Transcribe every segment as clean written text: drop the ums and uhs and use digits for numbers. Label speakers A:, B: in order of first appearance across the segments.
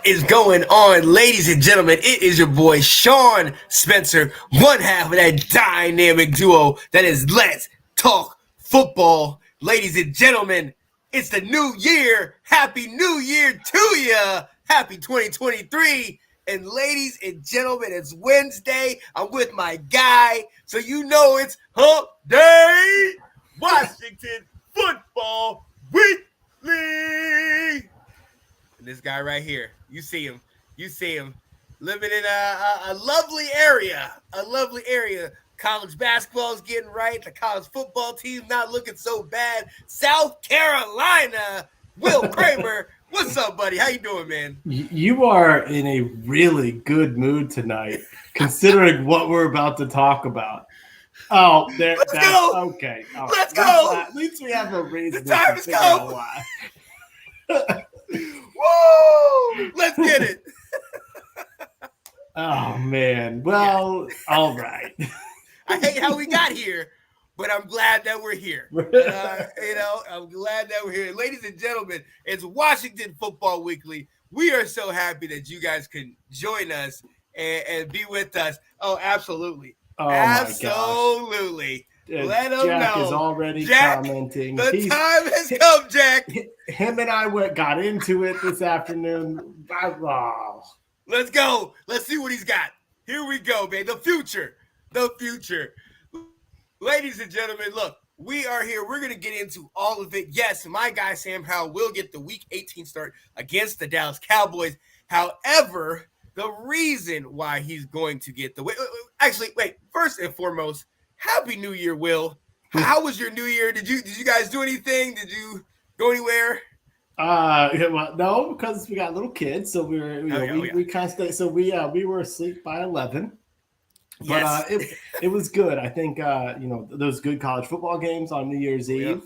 A: is going on, ladies and gentlemen? It is your boy Sean Spencer, one half of that dynamic duo that is Let's Talk Football. Ladies and gentlemen, it's the new year. Happy New Year to ya. Happy 2023. And ladies and gentlemen, it's Wednesday. I'm with my guy, so you know it's Hump Day. Washington Football Weekly. And this guy right here, you see him, living in a lovely area, College basketball is getting right. The college football team not looking so bad. South Carolina, Will Kramer. What's up, buddy? How you doing, man?
B: You are in a really good mood tonight, considering what we're about to talk about. Oh,
A: let's go.
B: Okay.
A: Let's go.
B: At least we have a reason.
A: The time has come. Woo! Let's get it.
B: Oh man. Well, all right.
A: I hate how we got here, but I'm glad that we're here. I'm glad that we're here. Ladies and gentlemen, it's Washington Football Weekly. We are so happy that you guys can join us and be with us. Oh, absolutely.
B: Oh,
A: absolutely. Let them
B: Jack
A: know.
B: is already
A: Jack,
B: commenting.
A: The time has come, Jack.
B: Him and I got into it this afternoon. Oh.
A: Let's go. Let's see what he's got. Here we go, man. The future. Ladies and gentlemen, look, we are here. We're going to get into all of it. Yes, my guy Sam Howell will get the Week 18 start against the Dallas Cowboys. However, the reason why he's going to get the wait, first and foremost, Happy New Year, Will. How was your New Year? Did you guys do anything? Did you go anywhere?
B: Well, no, because we got little kids, so we kind of stayed. So we were asleep by 11. But
A: yes.
B: It was good. I think those good college football games on New Year's Eve.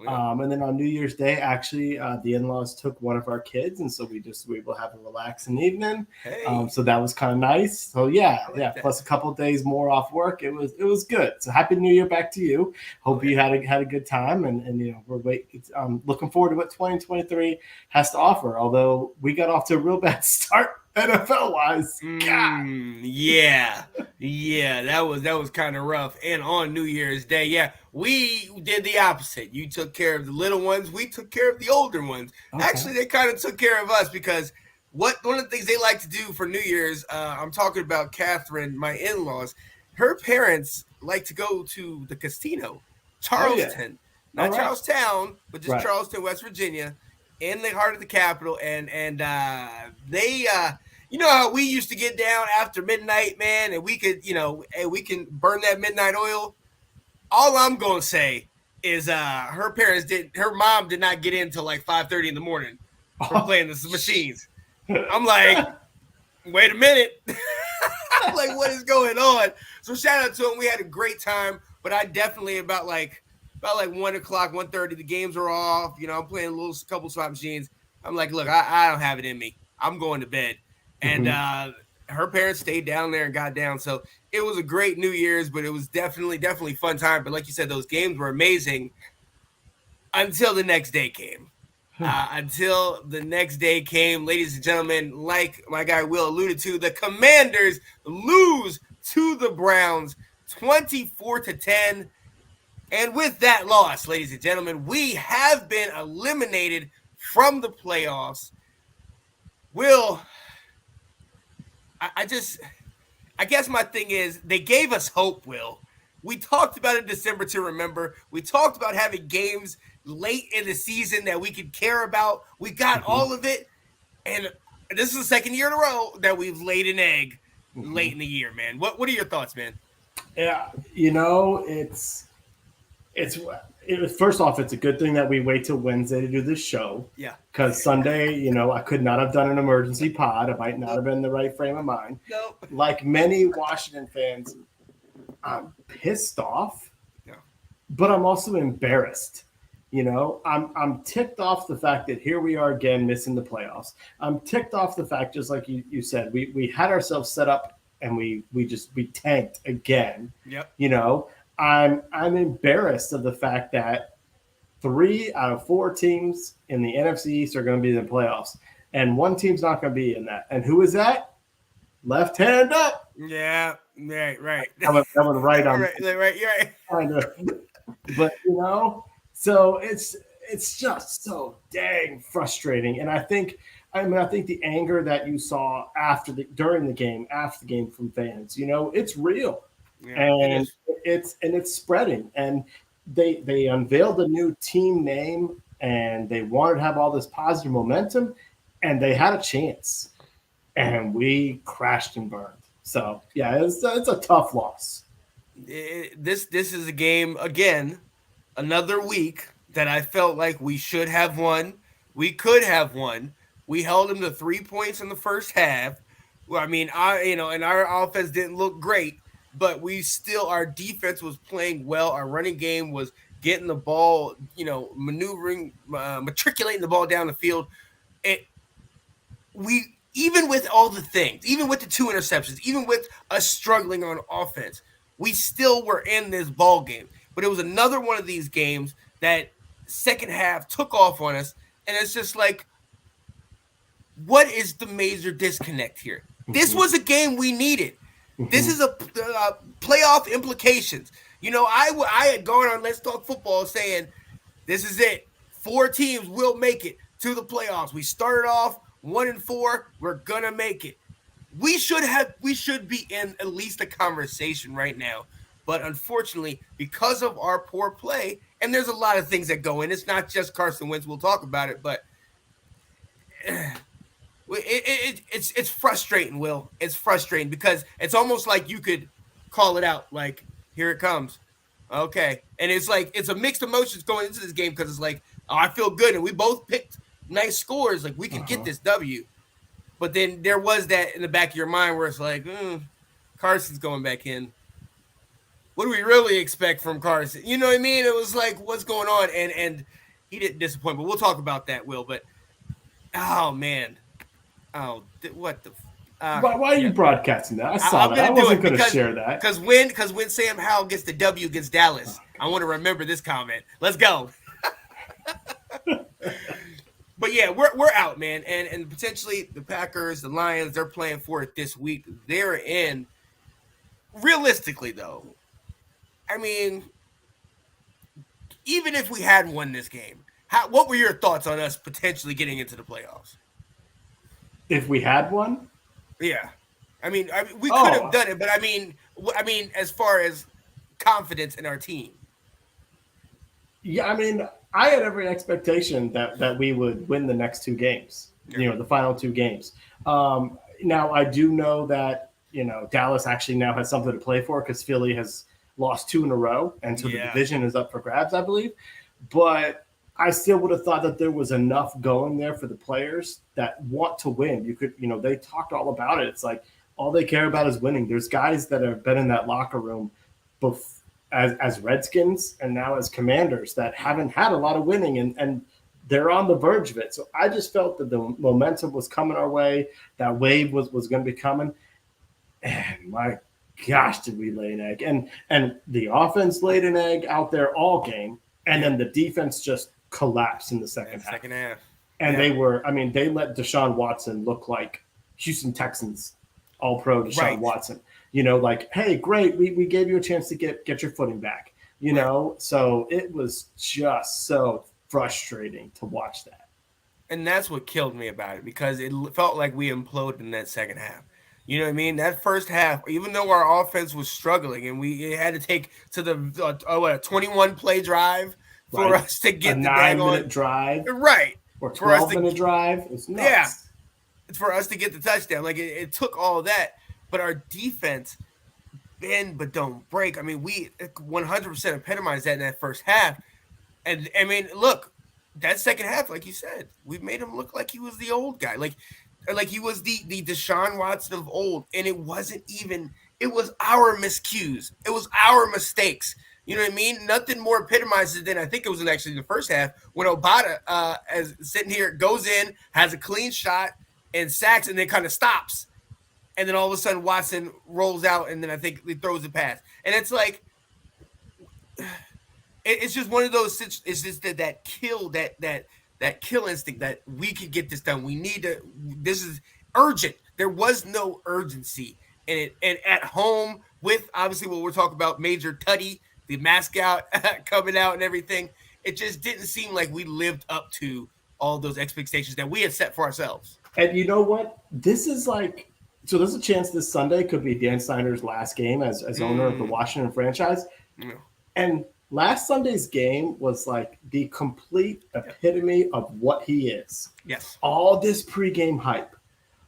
B: And then on New Year's Day, actually, the in-laws took one of our kids, and so we were able to have a relaxing evening.
A: Hey.
B: So that was kind of nice. So yeah. Plus a couple of days more off work. It was good. So happy New Year back to you. Hope you had a good time, and we're looking forward to what 2023 has to offer. Although we got off to a real bad start NFL wise.
A: Yeah, that was kind of rough. And on New Year's Day, we did the opposite. You took care of the little ones, we took care of the older ones. Okay. Actually, they kind of took care of us because one of the things they like to do for New Year's, I'm talking about Catherine, my in-laws, her parents like to go to the casino, Charleston, not right. Charlestown, but just right. Charleston, West Virginia, in the heart of the capital, and they you know how we used to get down after midnight, man, and we could, we can burn that midnight oil. All I'm gonna say is her mom did not get in till like 5:30 in the morning for playing the machines. I'm like, wait a minute. I'm like, what is going on? So shout out to them. We had a great time, but I definitely about 1 o'clock, 1:30, the games are off. I'm playing a couple slot machines. I'm like, look, I don't have it in me. I'm going to bed. And her parents stayed down there and got down. So it was a great New Year's, but it was definitely fun time. But like you said, those games were amazing until the next day came. Until the next day came, ladies and gentlemen, like my guy Will alluded to, the Commanders lose to the Browns 24-10. And with that loss, ladies and gentlemen, we have been eliminated from the playoffs. Will, I guess my thing is they gave us hope, Will. We talked about it in December to remember. We talked about having games late in the season that we could care about. We got all of it. And this is the second year in a row that we've laid an egg late in the year, man. What are your thoughts, man?
B: Yeah, first off, it's a good thing that we wait till Wednesday to do this show.
A: Yeah.
B: Because Sunday, I could not have done an emergency pod. I might not have been in the right frame of mind.
A: Nope.
B: Like many Washington fans, I'm pissed off, but I'm also embarrassed. I'm ticked off the fact that here we are again missing the playoffs. I'm ticked off the fact, just like you said, we had ourselves set up and we tanked again.
A: Yep.
B: I'm embarrassed of the fact that 3 out of 4 teams in the NFC East are going to be in the playoffs. and one team's not going to be in that. And who is that? Left hand up.
A: Yeah, right.
B: That one right on.
A: Right, you're right.
B: Kind of, but so it's just so dang frustrating. And I think the anger that you saw during the game, after the game from fans, it's real,
A: Yeah,
B: and it's spreading. And they unveiled a new team name, and they wanted to have all this positive momentum, and they had a chance, and we crashed and burned. So yeah, it's a tough loss.
A: This is a game again, another week that I felt like we should have won. We could have won. We held them to 3 points in the first half. Well, I mean, and our offense didn't look great, but our defense was playing well. Our running game was getting the ball, maneuvering, matriculating the ball down the field. We even with all the things, even with the 2 interceptions, even with us struggling on offense, we still were in this ball game. But it was another one of these games that second half took off on us, and it's just like, what is the major disconnect here? Mm-hmm. This was a game we needed. Mm-hmm. This is a playoff implications. I had gone on Let's Talk Football saying, this is it. 4 teams will make it to the playoffs. We started off 1-4. We're gonna make it. We should be in at least a conversation right now. But unfortunately, because of our poor play, and there's a lot of things that go in. It's not just Carson Wentz. We'll talk about it, but it's frustrating, Will. It's frustrating because it's almost like you could call it out, like, here it comes. Okay. And it's like, it's a mixed emotions going into this game because it's like, oh, I feel good. And we both picked nice scores. Like, we can get this W. But then there was that in the back of your mind where it's like, Carson's going back in. What do we really expect from Carson? You know what I mean? It was like, what's going on? And he didn't disappoint. But we'll talk about that, Will. But, oh, man. Oh, what the
B: why are you broadcasting that? I saw that. I wasn't going to share that.
A: Because when Sam Howell gets the W against Dallas, I want to remember this comment. Let's go. But yeah, we're out, man. And potentially the Packers, the Lions, they're playing for it this week. They're in. Realistically, though, I mean, even if we had won this game, what were your thoughts on us potentially getting into the playoffs?
B: If we had one?
A: Yeah. I mean we could have done it, but I mean, as far as confidence in our team.
B: Yeah, I mean, I had every expectation that we would win the next 2 games, the final 2 games. Now, I do know that, Dallas actually now has something to play for because Philly has lost 2 in a row, and so the division is up for grabs, I believe. But I still would have thought that there was enough going there for the players that want to win. You could, they talked all about it. It's like all they care about is winning. There's guys that have been in that locker room as Redskins and now as Commanders that haven't had a lot of winning, and they're on the verge of it. So I just felt that the momentum was coming our way. That wave was going to be coming. And my gosh, did we lay an egg. And the offense laid an egg out there all game. And then the defense just collapsed in the second half. And they let Deshaun Watson look like Houston Texans all-pro Deshaun Watson. Like, hey, great, we gave you a chance to get your footing back. So it was just so frustrating to watch that.
A: And that's what killed me about it, because it felt like we imploded in that second half. You know what I mean? That first half, even though our offense was struggling and we had to take to the 21-play drive for us to get the
B: 9-minute drive.
A: Right.
B: Or 12-minute drive. It's nuts.
A: Yeah. For us to get the touchdown. Like, it took all that. But our defense, bend but don't break. I mean, we 100% epitomized that in that first half. And, I mean, look, that second half, like you said, we made him look like he was the old guy. Like he was the Deshaun Watson of old. And it wasn't even – it was our miscues. It was our mistakes. You know what I mean? Nothing more epitomizes than, I think it was actually the first half, when Obata, as sitting here, goes in, has a clean shot, and sacks, and then kind of stops. And then all of a sudden Watson rolls out, and then I think he throws the pass. And it's like, it's just one of those, it's just that kill, that that kill instinct that we could get this done. We need to. This is urgent. There was no urgency in it, and at home with obviously what we're talking about, Major Tutty, the mascot coming out and everything. It just didn't seem like we lived up to all those expectations that we had set for ourselves.
B: And you know what? This is like, so there's a chance this Sunday could be Dan Snyder's last game as owner of the Washington franchise. Yeah. And last Sunday's game was like the complete epitome of what he is.
A: Yes.
B: All this pregame hype,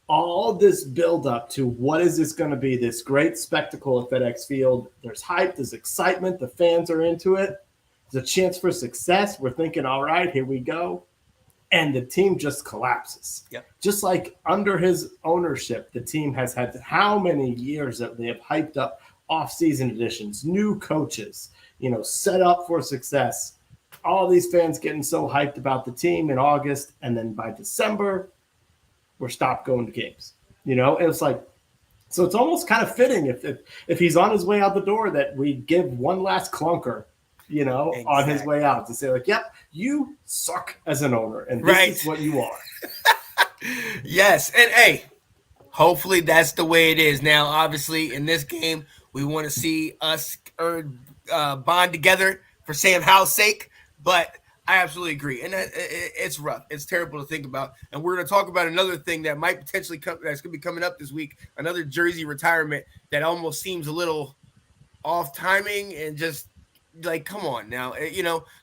B: all this buildup to what is this going to be, this great spectacle at FedEx Field. There's hype, there's excitement, the fans are into it. There's a chance for success. We're thinking, all right, here we go. And the team just collapses.
A: Yep.
B: Just like under his ownership, the team has had how many years that they have hyped up offseason additions, new coaches, set up for success. All these fans getting so hyped about the team in August, and then by December, we're stopped going to games. And it's like, so it's almost kind of fitting if he's on his way out the door that we give one last clunker, exactly, on his way out to say like, yep, you suck as an owner, and this is what you are.
A: Yes, and hey, hopefully that's the way it is. Now, obviously, in this game, we want to see us bond together for Sam Howell's sake, but I absolutely agree, and it's rough. It's terrible to think about, and we're going to talk about another thing that might potentially that's going to be coming up this week, another jersey retirement that almost seems a little off timing and just like, come on now,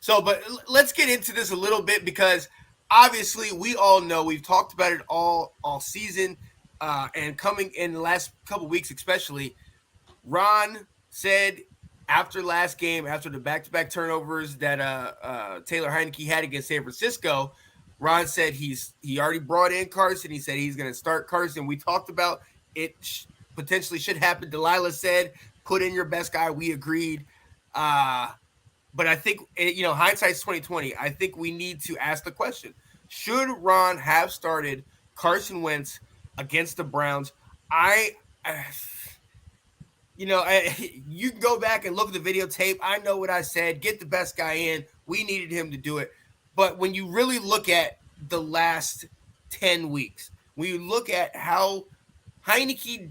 A: So, but let's get into this a little bit because obviously we all know we've talked about it all season, and coming in the last couple weeks especially. Ron said after last game, after the back-to-back turnovers that Taylor Heinicke had against San Francisco, Ron said he already brought in Carson. He said he's going to start Carson. We talked about it potentially should happen. Delilah said, put in your best guy. We agreed. But I think, hindsight's 2020. I think we need to ask the question, should Ron have started Carson Wentz against the Browns? You can go back and look at the videotape. I know what I said. Get the best guy in. We needed him to do it. But when you really look at the last 10 weeks, when you look at how Heinicke,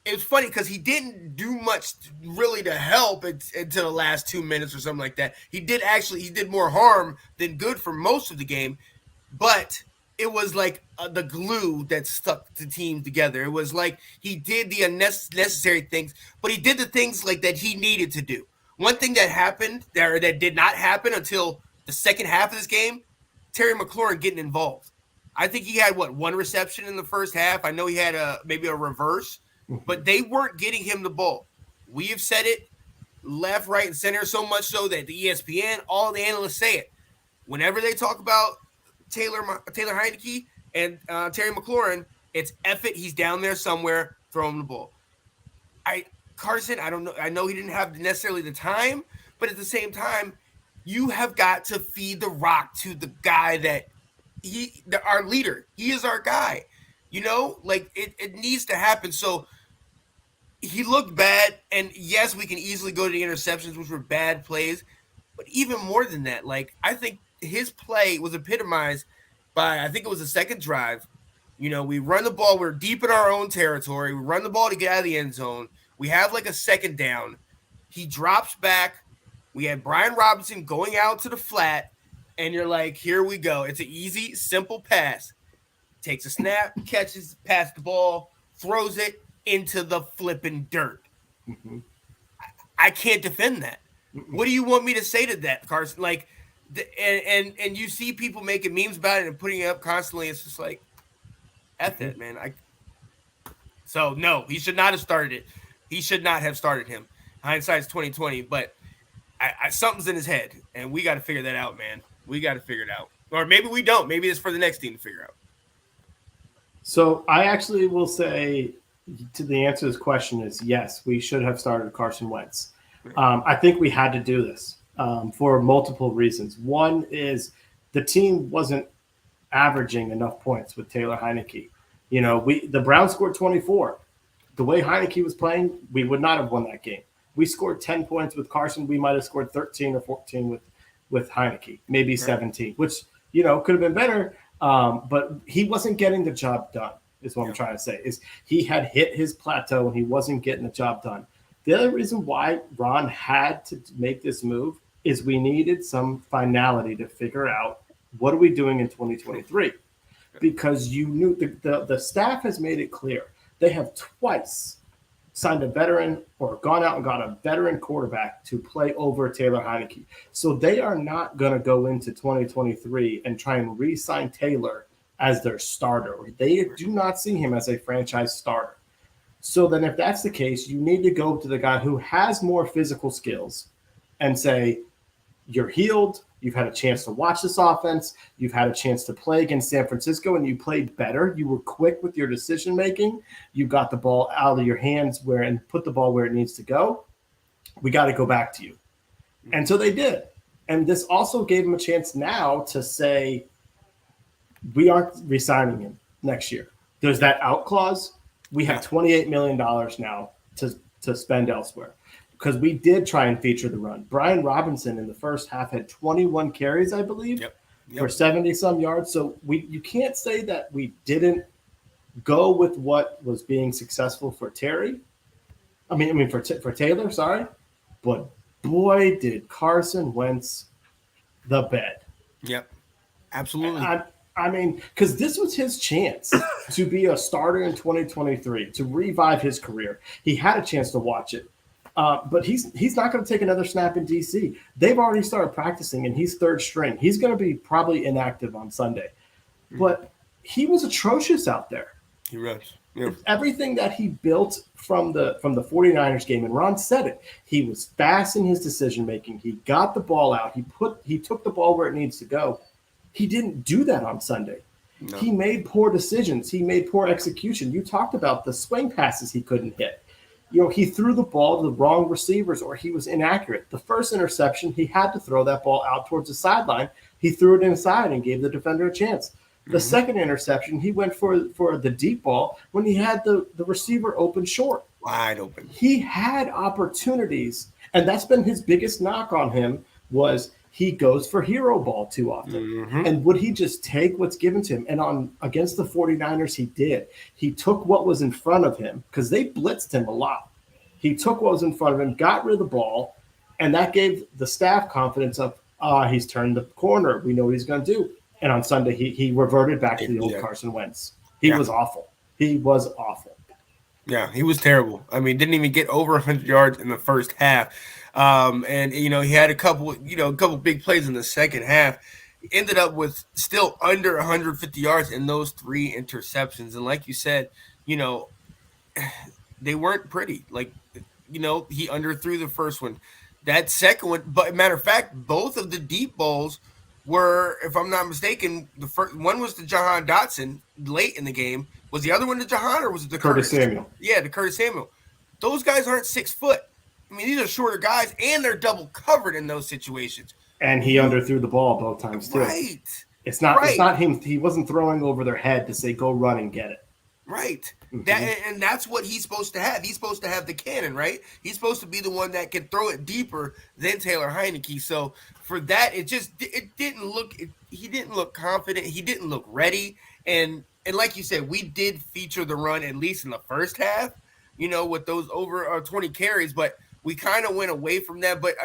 A: it's funny because he didn't do much really to help until the last 2 minutes or something like that. He did more harm than good for most of the game, but it was like the glue that stuck the team together. It was like he did the unnecessary things, but he did the things like that he needed to do. One thing that happened that did not happen until the second half of this game, Terry McLaurin getting involved. I think he had one reception in the first half. I know he had maybe a reverse, but they weren't getting him the ball. We have said it left, right, and center, so much so that the ESPN, all the analysts say it. Whenever they talk about Taylor Heinicke and Terry McLaurin, it's F it. He's down there somewhere. Throw him the ball. Carson, I don't know. I know he didn't have necessarily the time, but at the same time, you have got to feed the rock to the guy that our leader. He is our guy. It needs to happen. So he looked bad, and yes, we can easily go to the interceptions, which were bad plays, but even more than that, I think his play was epitomized by, I think it was the second drive. We run the ball. We're deep in our own territory. We run the ball to get out of the end zone. We have a second down. He drops back. We had Brian Robinson going out to the flat, and you're like, here we go. It's an easy, simple pass. Takes a snap, catches, passes the ball, throws it into the flipping dirt. Mm-hmm. I can't defend that. Mm-hmm. What do you want me to say to that, Carson? And you see people making memes about it and putting it up constantly. It's just like, F it, man. So no, he should not have started it. He should not have started him. Hindsight's 2020, but something's in his head, and we got to figure that out, man. We got to figure it out, or maybe we don't. Maybe it's for the next team to figure out.
B: So I actually will say, to the answer to this question is yes, we should have started Carson Wentz. I think we had to do this for multiple reasons. One is the team wasn't averaging enough points with Taylor Heinicke. The Browns scored 24. The way Heinicke was playing, we would not have won that game. We scored 10 points with Carson. We might have scored 13 or 14 with Heinicke, maybe 17, which Could have been better. But he wasn't getting the job done, is what I'm trying to say. Is he had hit his plateau and he wasn't getting the job done. The other reason why Ron had to make this move is we needed some finality to figure out what are we doing in 2023. Because you knew the staff has made it clear. They have twice signed a veteran or gone out and got a veteran quarterback to play over Taylor Heineke. So they are not going to go into 2023 and try and re-sign Taylor as their starter. They do not see him as a franchise starter. So then if that's the case, you need to go to the guy who has more physical skills and say, you're healed. You've had a chance to watch this offense. You've had a chance to play against San Francisco, and you played better. You were quick with your decision making. You got the ball out of your hands and put the ball where it needs to go. We got to go back to you. And so they did. And this also gave them a chance now to say, we aren't re-signing him next year. There's that out clause. We have $28 million now to spend elsewhere. Because we did try and feature the run. Brian Robinson in the first half had 21 carries, I believe, for 70-some yards. So you can't say that we didn't go with what was being successful for Terry. For Taylor, sorry. But boy, did Carson Wentz the bed.
A: Yep, absolutely.
B: Because this was his chance to be a starter in 2023, to revive his career. He had a chance to watch it. But he's not going to take another snap in DC. They've already started practicing, and he's third string. He's going to be probably inactive on Sunday. But he was atrocious out there.
A: He was. Yeah.
B: Everything that he built from the 49ers game, and Ron said it, he was fast in his decision-making. He got the ball out. He took the ball where it needs to go. He didn't do that on Sunday. No. He made poor decisions. He made poor execution. You talked about the swing passes he couldn't hit. He threw the ball to the wrong receivers or he was inaccurate. The first interception, he had to throw that ball out towards the sideline. He threw it inside and gave the defender a chance. The second interception, he went for the deep ball when he had the receiver open short.
A: Wide open.
B: He had opportunities, and that's been his biggest knock on him was he goes for hero ball too often. And would he just take what's given to him? And against the 49ers, he did. He took what was in front of him because they blitzed him a lot. He took what was in front of him, got rid of the ball, and that gave the staff confidence of, he's turned the corner. We know what he's going to do. And on Sunday, he reverted back to the old Carson Wentz. He was awful. He was awful.
A: Yeah, he was terrible. Didn't even get over 100 yards in the first half. And he had a couple big plays in the second half. He ended up with still under 150 yards in those 3 interceptions. And like you said, they weren't pretty. He underthrew the first one. That second one, but matter of fact, both of the deep balls were, if I'm not mistaken, the first one was to Jahan Dotson late in the game. Was the other one to Jahan or was it to
B: Curtis Samuel?
A: Yeah, to Curtis Samuel. Those guys aren't 6 foot. These are shorter guys, and they're double covered in those situations.
B: And he underthrew the ball both times too.
A: Right.
B: It's not him. He wasn't throwing over their head to say, "Go run and get it."
A: Right. And that's what he's supposed to have. He's supposed to have the cannon, right? He's supposed to be the one that can throw it deeper than Taylor Heineke. So for that, it didn't look. He didn't look confident. He didn't look ready. And like you said, we did feature the run at least in the first half. With those over 20 carries, but we kind of went away from that. But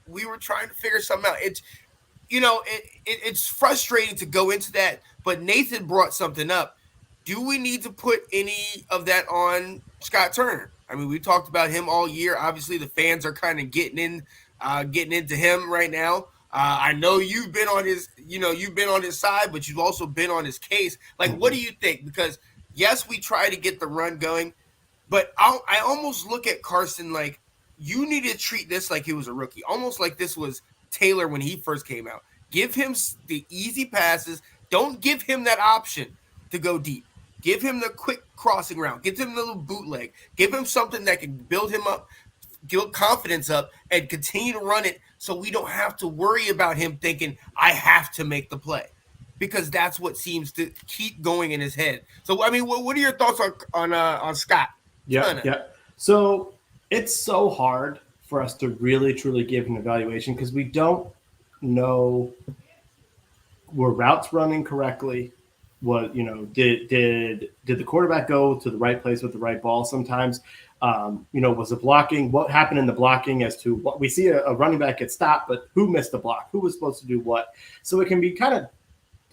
A: we were trying to figure something out. It's frustrating to go into that. But Nathan brought something up. Do we need to put any of that on Scott Turner? We talked about him all year. Obviously, the fans are kind of getting into him right now. I know you've been on his side, but you've also been on his case. What do you think? Because yes, we try to get the run going, but I almost look at Carson like you need to treat this like he was a rookie, almost like this was Taylor when he first came out. Give him the easy passes. Don't give him that option to go deep. Give him the quick crossing route. Give him the little bootleg. Give him something that can build him up, build confidence up, and continue to run it so we don't have to worry about him thinking, I have to make the play. Because that's what seems to keep going in his head. So, what are your thoughts on Scott?
B: Yeah. So it's so hard for us to really, truly give an evaluation because we don't know were routes running correctly? What did the quarterback go to the right place with the right ball sometimes? Was the blocking, what happened in the blocking as to what we see a running back get stopped, but who missed the block, who was supposed to do what? So it can be kind of,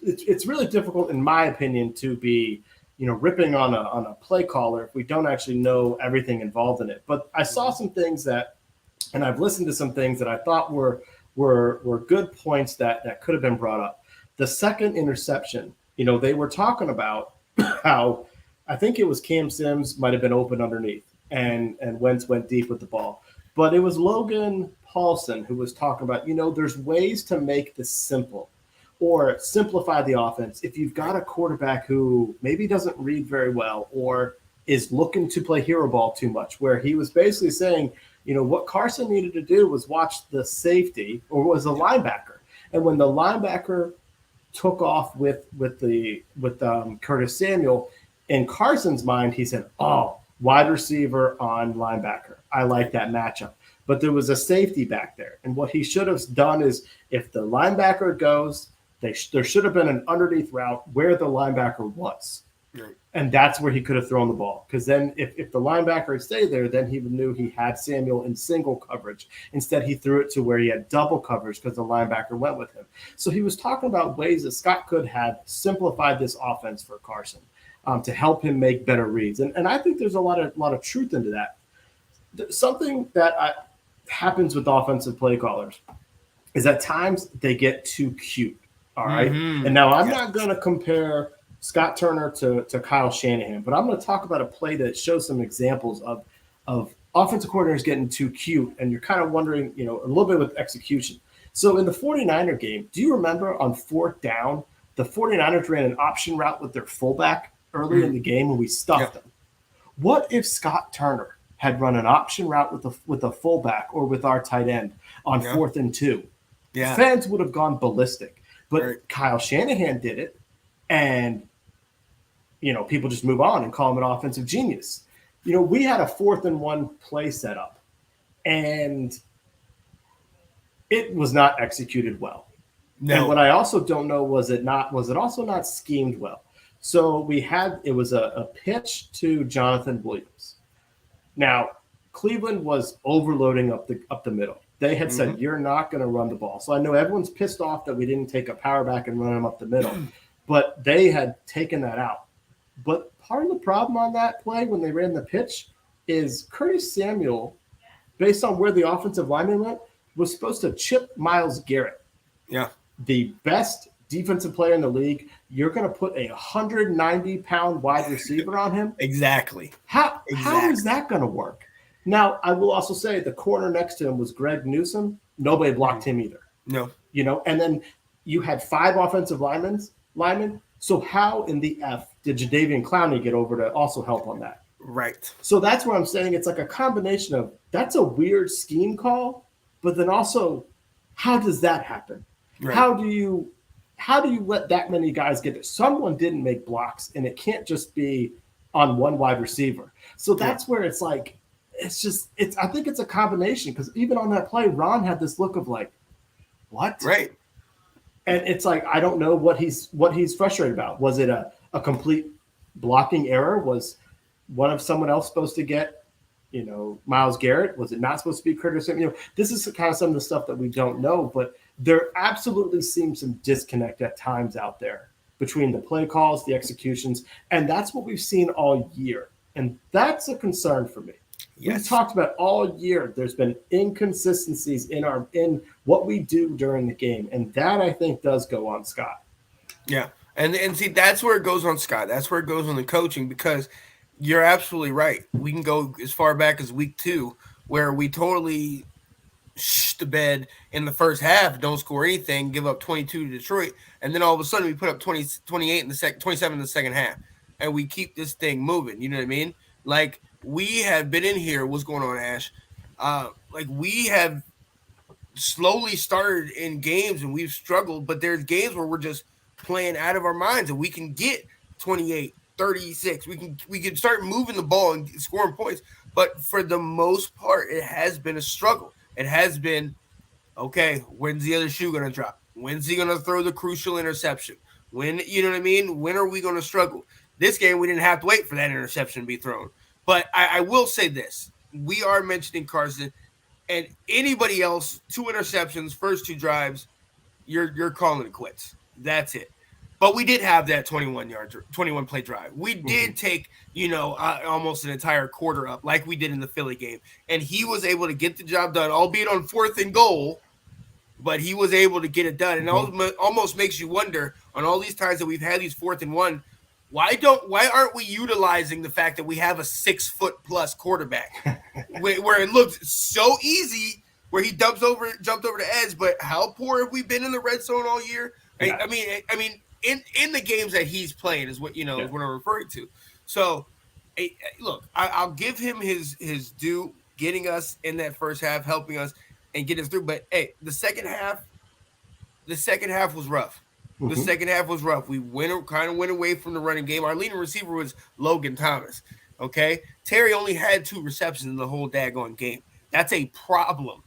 B: it's really difficult in my opinion to be ripping on a play caller if we don't actually know everything involved in it. But I saw some things that, and I've listened to some things that I thought were good points that could have been brought up. The second interception, they were talking about how I think it was Cam Sims might have been open underneath and Wentz went deep with the ball. But it was Logan Paulson who was talking about, there's ways to make this simple or simplify the offense. If you've got a quarterback who maybe doesn't read very well or is looking to play hero ball too much, where he was basically saying, what Carson needed to do was watch the safety or was a linebacker. And when the linebacker took off with Curtis Samuel, in Carson's mind, he said, oh, wide receiver on linebacker. I like that matchup. But there was a safety back there. And what he should have done is if the linebacker goes, there should have been an underneath route where the linebacker was. Right. And that's where he could have thrown the ball. Because then if the linebacker had stayed there, then he knew he had Samuel in single coverage. Instead, he threw it to where he had double coverage because the linebacker went with him. So he was talking about ways that Scott could have simplified this offense for Carson to help him make better reads. And I think there's a lot of truth into that. Something that happens with offensive play callers is at times they get too cute. All right. Mm-hmm. And now I'm not going to compare Scott Turner to Kyle Shanahan, but I'm going to talk about a play that shows some examples of offensive coordinators getting too cute. And you're kind of wondering, a little bit with execution. So in the 49er game, do you remember on fourth down, the 49ers ran an option route with their fullback early in the game and we stuffed them? What if Scott Turner had run an option route with a fullback or with our tight end on 4th and 2? Yeah. Fans would have gone ballistic. But Kyle Shanahan did it, and, people just move on and call him an offensive genius. We had a 4th and 1 play set up, and it was not executed well. No. And what I also don't know was it also not schemed well. So it was a pitch to Jonathan Williams. Now, Cleveland was overloading up the middle. They had said, you're not going to run the ball. So I know everyone's pissed off that we didn't take a power back and run them up the middle. But they had taken that out. But part of the problem on that play when they ran the pitch is Curtis Samuel, based on where the offensive lineman went, was supposed to chip Myles Garrett. Yeah. The best defensive player in the league. You're going to put a 190-pound wide receiver on him?
A: Exactly.
B: How is that going to work? Now, I will also say the corner next to him was Greg Newsome. Nobody blocked him either. No. And then you had 5 offensive linemen. So how in the F did Jadeveon Clowney get over to also help on that?
A: Right.
B: So that's where I'm saying it's like a combination of that's a weird scheme call, but then also how does that happen? Right. How do you let that many guys get it? Someone didn't make blocks, and it can't just be on one wide receiver. So that's where it's like, I think it's a combination because even on that play, Ron had this look of like, what?
A: Right.
B: And it's like, I don't know what he's frustrated about. Was it a complete blocking error? Was one of someone else supposed to get, Myles Garrett? Was it not supposed to be Curtis? This is kind of some of the stuff that we don't know, but there absolutely seems some disconnect at times out there between the play calls, the executions, and that's what we've seen all year. And that's a concern for me. Yes. We've talked about all year. There's been inconsistencies in what we do during the game, and that I think does go on Scott.
A: Yeah, and see that's where it goes on Scott. That's where it goes on the coaching because you're absolutely right. We can go as far back as week 2 where we totally the bed in the first half, don't score anything, give up 22 to Detroit, and then all of a sudden we put up 28 in the 27 in the second half, and we keep this thing moving. You know what I mean? Like. We have been in here. What's going on, Ash? We have slowly started in games and we've struggled, but there's games where we're just playing out of our minds and we can get 28, 36. We can start moving the ball and scoring points. But for the most part, it has been a struggle. It has been, okay, when's the other shoe going to drop? When's he going to throw the crucial interception? When, you know what I mean? When are we going to struggle? This game, we didn't have to wait for that interception to be thrown. But I will say this. We are mentioning Carson, and anybody else, 2 interceptions, first 2 drives, you're calling it quits. That's it. But we did have that 21 play drive. We did take, almost an entire quarter up like we did in the Philly game. And he was able to get the job done, albeit on 4th and goal, but he was able to get it done. And almost makes you wonder, on all these times that we've had these 4th and 1, why aren't we utilizing the fact that we have a 6-foot-plus quarterback where it looked so easy where he jumped over the edge, but how poor have we been in the red zone all year? Yeah. I mean, in the games that he's playing is what is what I'm referring to. So, look, I'll give him his due, getting us in that first half, helping us and get us through. But hey, the second half was rough. The second half was rough. We kind of went away from the running game. Our leading receiver was Logan Thomas. Okay, Terry only had 2 receptions in the whole daggone game. That's a problem.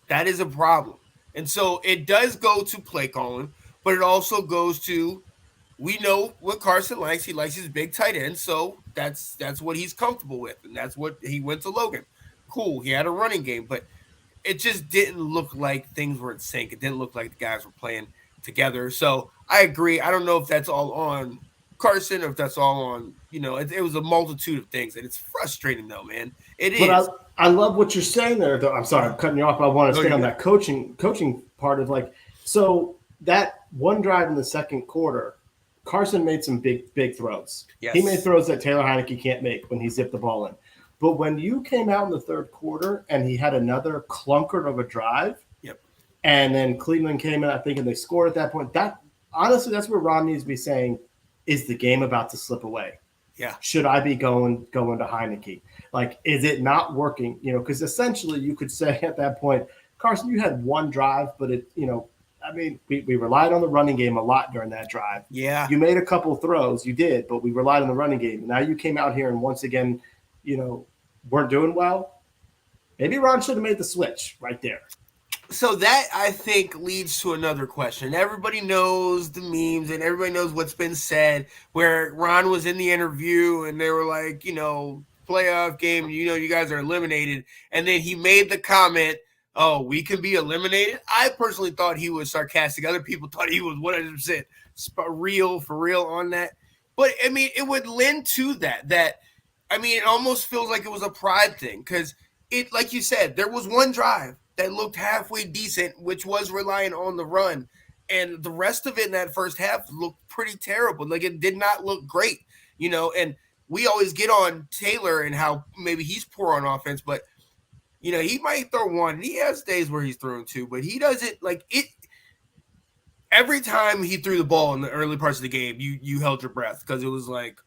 A: That is a problem. And so it does go to play calling, but it also goes to, we know what Carson likes. He likes his big tight end, so that's what he's comfortable with, and that's what he went to Logan. Cool, he had a running game, but it just didn't look like things were in sync. It didn't look like the guys were playing together. So I agree. I don't know if that's all on Carson or if that's all on, it was a multitude of things, and it's frustrating though, man. It is.
B: But I love what you're saying there, though. I'm sorry, I'm cutting you off, but I want to stay on that coaching part of so that one drive in the second quarter, Carson made some big throws. Yes. He made throws that Taylor Heineke can't make when he zipped the ball in. But when you came out in the third quarter and he had another clunker of a drive, and then Cleveland came in, I think, and they scored at that point, honestly, that's where Ron needs to be saying, is the game about to slip away?
A: Yeah.
B: Should I be going to Heineke? Is it not working? Because essentially you could say at that point, Carson, you had one drive, but we relied on the running game a lot during that drive.
A: Yeah.
B: You made a couple throws, you did, but we relied on the running game. Now you came out here and once again, weren't doing well. Maybe Ron should have made the switch right there.
A: So that, I think, leads to another question. Everybody knows the memes and everybody knows what's been said where Ron was in the interview and they were like, playoff game, you guys are eliminated. And then he made the comment, oh, we can be eliminated. I personally thought he was sarcastic. Other people thought he was 100% for real on that. But, it would lend to that, it almost feels like it was a pride thing because it, like you said, there was one drive that looked halfway decent, which was relying on the run. And the rest of it in that first half looked pretty terrible. It did not look great, and we always get on Taylor and how maybe he's poor on offense, but, he might throw one. He has days where he's throwing 2, but he doesn't it. Every time he threw the ball in the early parts of the game, you held your breath because it was like,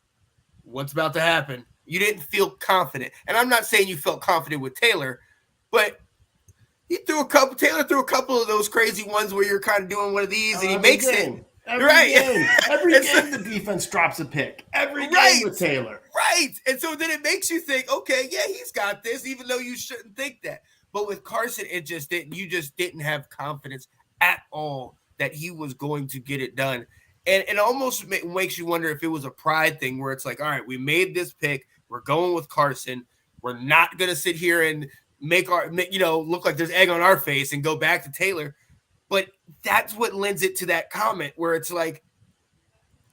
A: what's about to happen? You didn't feel confident. And I'm not saying you felt confident with Taylor, but Taylor threw a couple of those crazy ones where you're kind of doing one of these and he makes it.
B: Every game the defense drops a pick. Every game with Taylor.
A: Right. And so then it makes you think, okay, yeah, he's got this, even though you shouldn't think that. But with Carson, you just didn't have confidence at all that he was going to get it done. And it almost makes you wonder if it was a pride thing where it's like, all right, we made this pick. We're going with Carson. We're not going to sit here and look like there's egg on our face and go back to Taylor. But that's what lends it to that comment where it's like,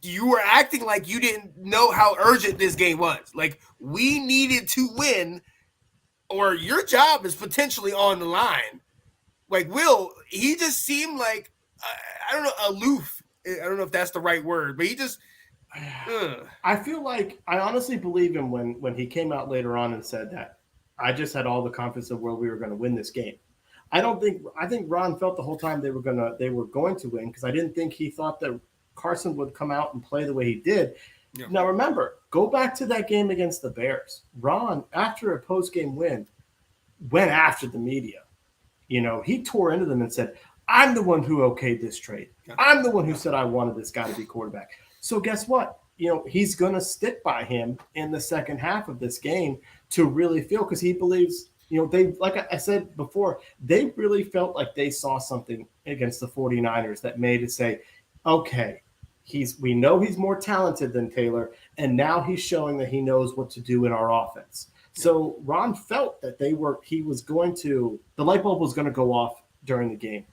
A: you were acting like you didn't know how urgent this game was. We needed to win or your job is potentially on the line. He just seemed like, I don't know, aloof. I don't know if that's the right word, but he just
B: I feel like I honestly believe him when he came out later on and said that I just had all the confidence of where we were going to win this game. I think Ron felt the whole time they were going to win because I didn't think he thought that Carson would come out and play the way he did. Yeah. Now remember, go back to that game against the Bears. Ron, after a post-game win, went after the media. He tore into them and said, I'm the one who okayed this trade. I'm the one who said I wanted this guy to be quarterback. So guess what? He's going to stick by him in the second half of this game to really feel because he believes, They, like I said before, they really felt like they saw something against the 49ers that made it say, okay, we know he's more talented than Taylor, and now he's showing that he knows what to do in our offense. So Ron felt that the light bulb was going to go off during the game.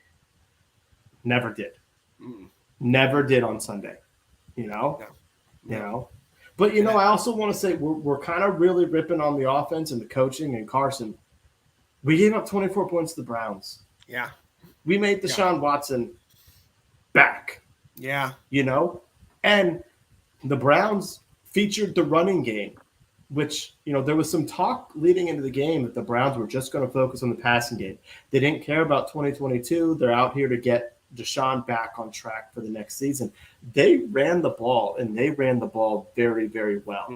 B: Never did. Never did on Sunday. But I also want to say we're kind of really ripping on the offense and the coaching and Carson. We gave up 24 points to the Browns.
A: Yeah.
B: We made Deshaun Watson back.
A: Yeah.
B: And the Browns featured the running game, which, there was some talk leading into the game that the Browns were just going to focus on the passing game. They didn't care about 2022. They're out here to get Deshaun back on track for the next season. They ran the ball, and they ran the ball very, very well,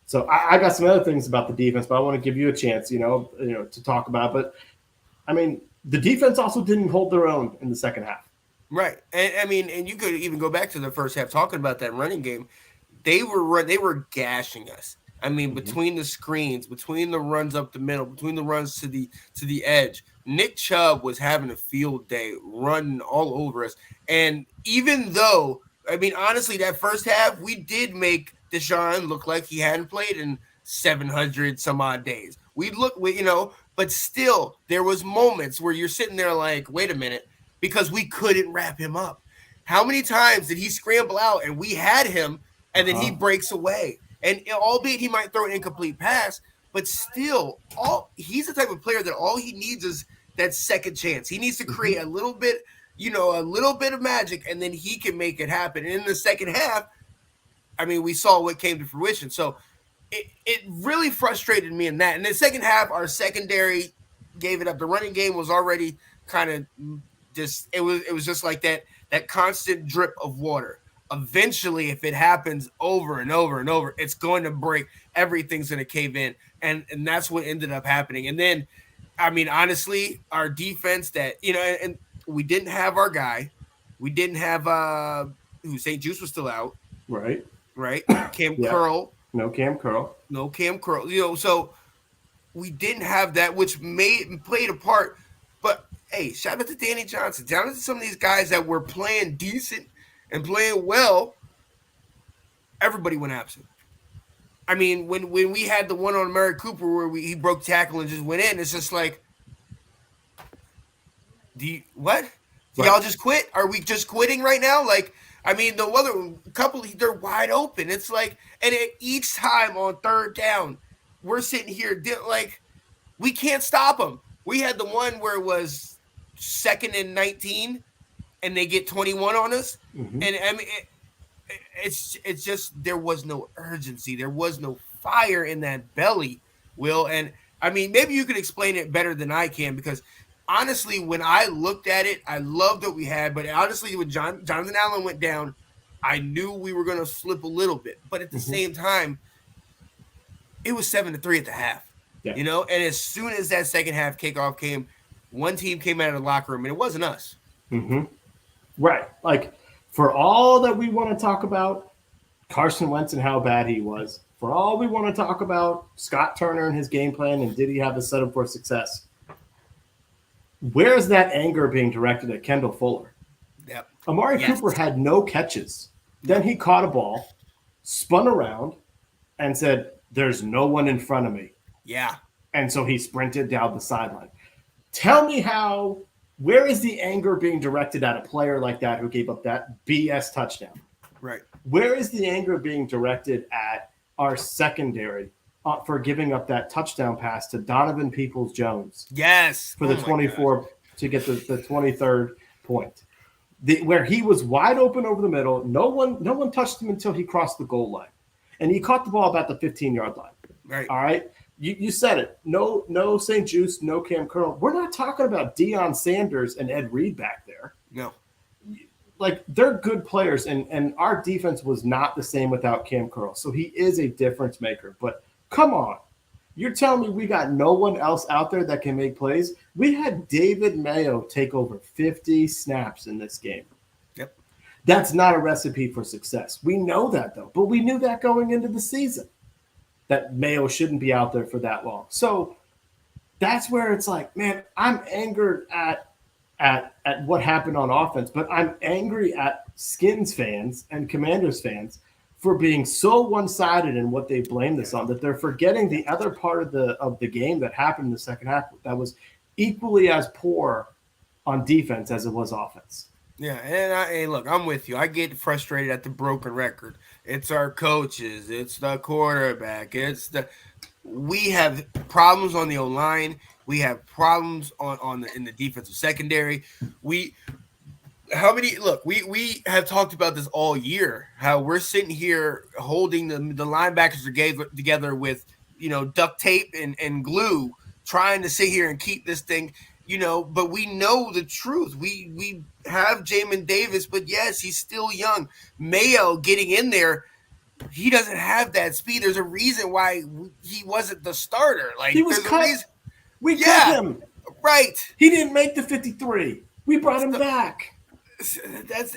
B: So I got some other things about the defense, but I want to give you a chance, to talk about. But, the defense also didn't hold their own in the second half.
A: Right. And you could even go back to the first half talking about that running game. They were gashing us. Between the screens, between the runs up the middle, between the runs to the edge, Nick Chubb was having a field day running all over us. And even though, honestly, that first half, we did make Deshaun look like he hadn't played in 700 some odd days. But still, there was moments where you're sitting there like, wait a minute, because we couldn't wrap him up. How many times did he scramble out and we had him and then he breaks away? And albeit he might throw an incomplete pass, but still, he's the type of player that all he needs is that second chance. He needs to create a little bit of magic, and then he can make it happen. And in the second half, we saw what came to fruition. So it really frustrated me in that. In the second half, our secondary gave it up. The running game was already kind of just it was just like that constant drip of water. Eventually, if it happens over and over and over, it's going to break. Everything's going to cave in. And that's what ended up happening. And then, honestly, our defense and we didn't have our guy. We didn't have St. Juice was still out.
B: Right.
A: Cam Curl.
B: No Cam Curl.
A: So we didn't have that, which played a part. But, hey, shout out to Danny Johnson. Shout out to some of these guys that were playing decent and playing well. Everybody went absent. When we had the one on Amari Cooper where he broke tackle and just went in, it's just like, what? Right. Y'all just quit? Are we just quitting right now? Like, the other couple, they're wide open. It's like, and each time on third down, we're sitting here like, we can't stop them. We had the one where it was 2nd and 19, and they get 21 on us. Mm-hmm. And it's just there was no urgency. There was no fire in that belly, Will. And maybe you could explain it better than I can, because honestly, when I looked at it, I loved what we had. But honestly, when Jonathan Allen went down, I knew we were going to slip a little bit. But at the same time, it was 7-3 at the half. Yeah. And as soon as that second half kickoff came, one team came out of the locker room, and it wasn't us.
B: Mm-hmm. Right. Like, for all that we want to talk about Carson Wentz and how bad he was, for all we want to talk about Scott Turner and his game plan and did he have a setup for success, where's that anger being directed at Kendall Fuller?
A: Yep.
B: Amari Cooper had no catches. Then he caught a ball, spun around, and said, there's no one in front of me.
A: Yeah.
B: And so he sprinted down the sideline. Tell me where is the anger being directed at a player like that who gave up that BS touchdown?
A: Right.
B: Where is the anger being directed at our secondary for giving up that touchdown pass to Donovan Peoples-Jones?
A: Yes.
B: For the 24 to get the 23rd point. Where he was wide open over the middle. No one touched him until he crossed the goal line. And he caught the ball about the 15-yard line.
A: Right.
B: All right. You said it. No St. Juice, no Cam Curl. We're not talking about Deion Sanders and Ed Reed back there.
A: No.
B: Like, they're good players, and our defense was not the same without Cam Curl. So he is a difference maker. But come on. You're telling me we got no one else out there that can make plays? We had David Mayo take over 50 snaps in this game.
A: Yep.
B: That's not a recipe for success. We know that, though. But we knew that going into the season. that Mayo shouldn't be out there for that long. So that's where it's like, man, I'm angered at what happened on offense, but I'm angry at Skins fans and Commanders fans for being so one-sided in what they blame this on, that they're forgetting the other part of the game that happened in the second half that was equally as poor on defense as it was offense.
A: Yeah, and look, I'm with you. I get frustrated at the broken record. It's our coaches. It's the quarterback. We have problems on the O-line. We have problems in the defensive secondary. We have talked about this all year, how we're sitting here holding the linebackers together with, duct tape and glue, trying to sit here and keep this thing, but we know the truth. We have Jamin Davis, but yes, he's still young. Mayo getting in there, he doesn't have that speed. There's a reason why he wasn't the starter. Like,
B: he was cut. We cut him.
A: Right.
B: He didn't make the 53. We brought him back.
A: That's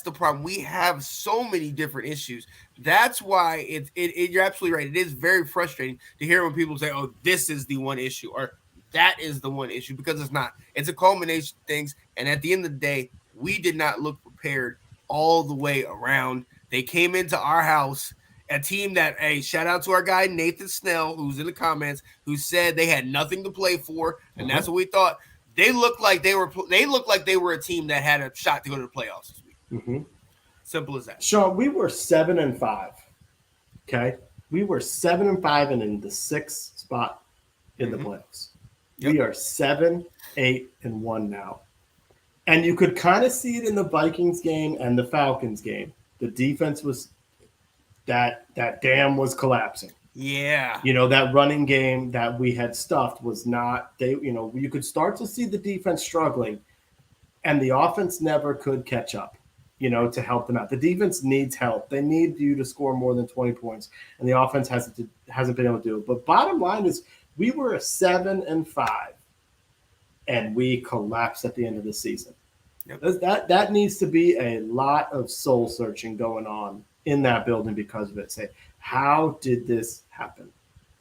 A: the problem. We have so many different issues. That's why you're absolutely right. It is very frustrating to hear when people say, "Oh, this is the one issue," or "That is the one issue," because it's not. It's a culmination of things. And at the end of the day, we did not look prepared all the way around. They came into our house, a team that, shout out to our guy Nathan Snell, who's in the comments, who said they had nothing to play for, and that's what we thought. They looked like they were a team that had a shot to go to the playoffs this week.
B: Mm-hmm.
A: Simple as that.
B: Sean, we were 7-5. Okay, we were 7-5 and in the 6th spot in the playoffs. Yep. We are 7-8-1 now, and you could kind of see it in the Vikings game and the Falcons game. The defense was that dam was collapsing.
A: Yeah.
B: That running game that we had stuffed was not, you could start to see the defense struggling, and the offense never could catch up, to help them out. The defense needs help. They need you to score more than 20 points, and the offense hasn't been able to do it. But bottom line is, we were 7-5, and we collapsed at the end of the season. Yep. That needs to be a lot of soul searching going on in that building because of it. Say, how did this happen?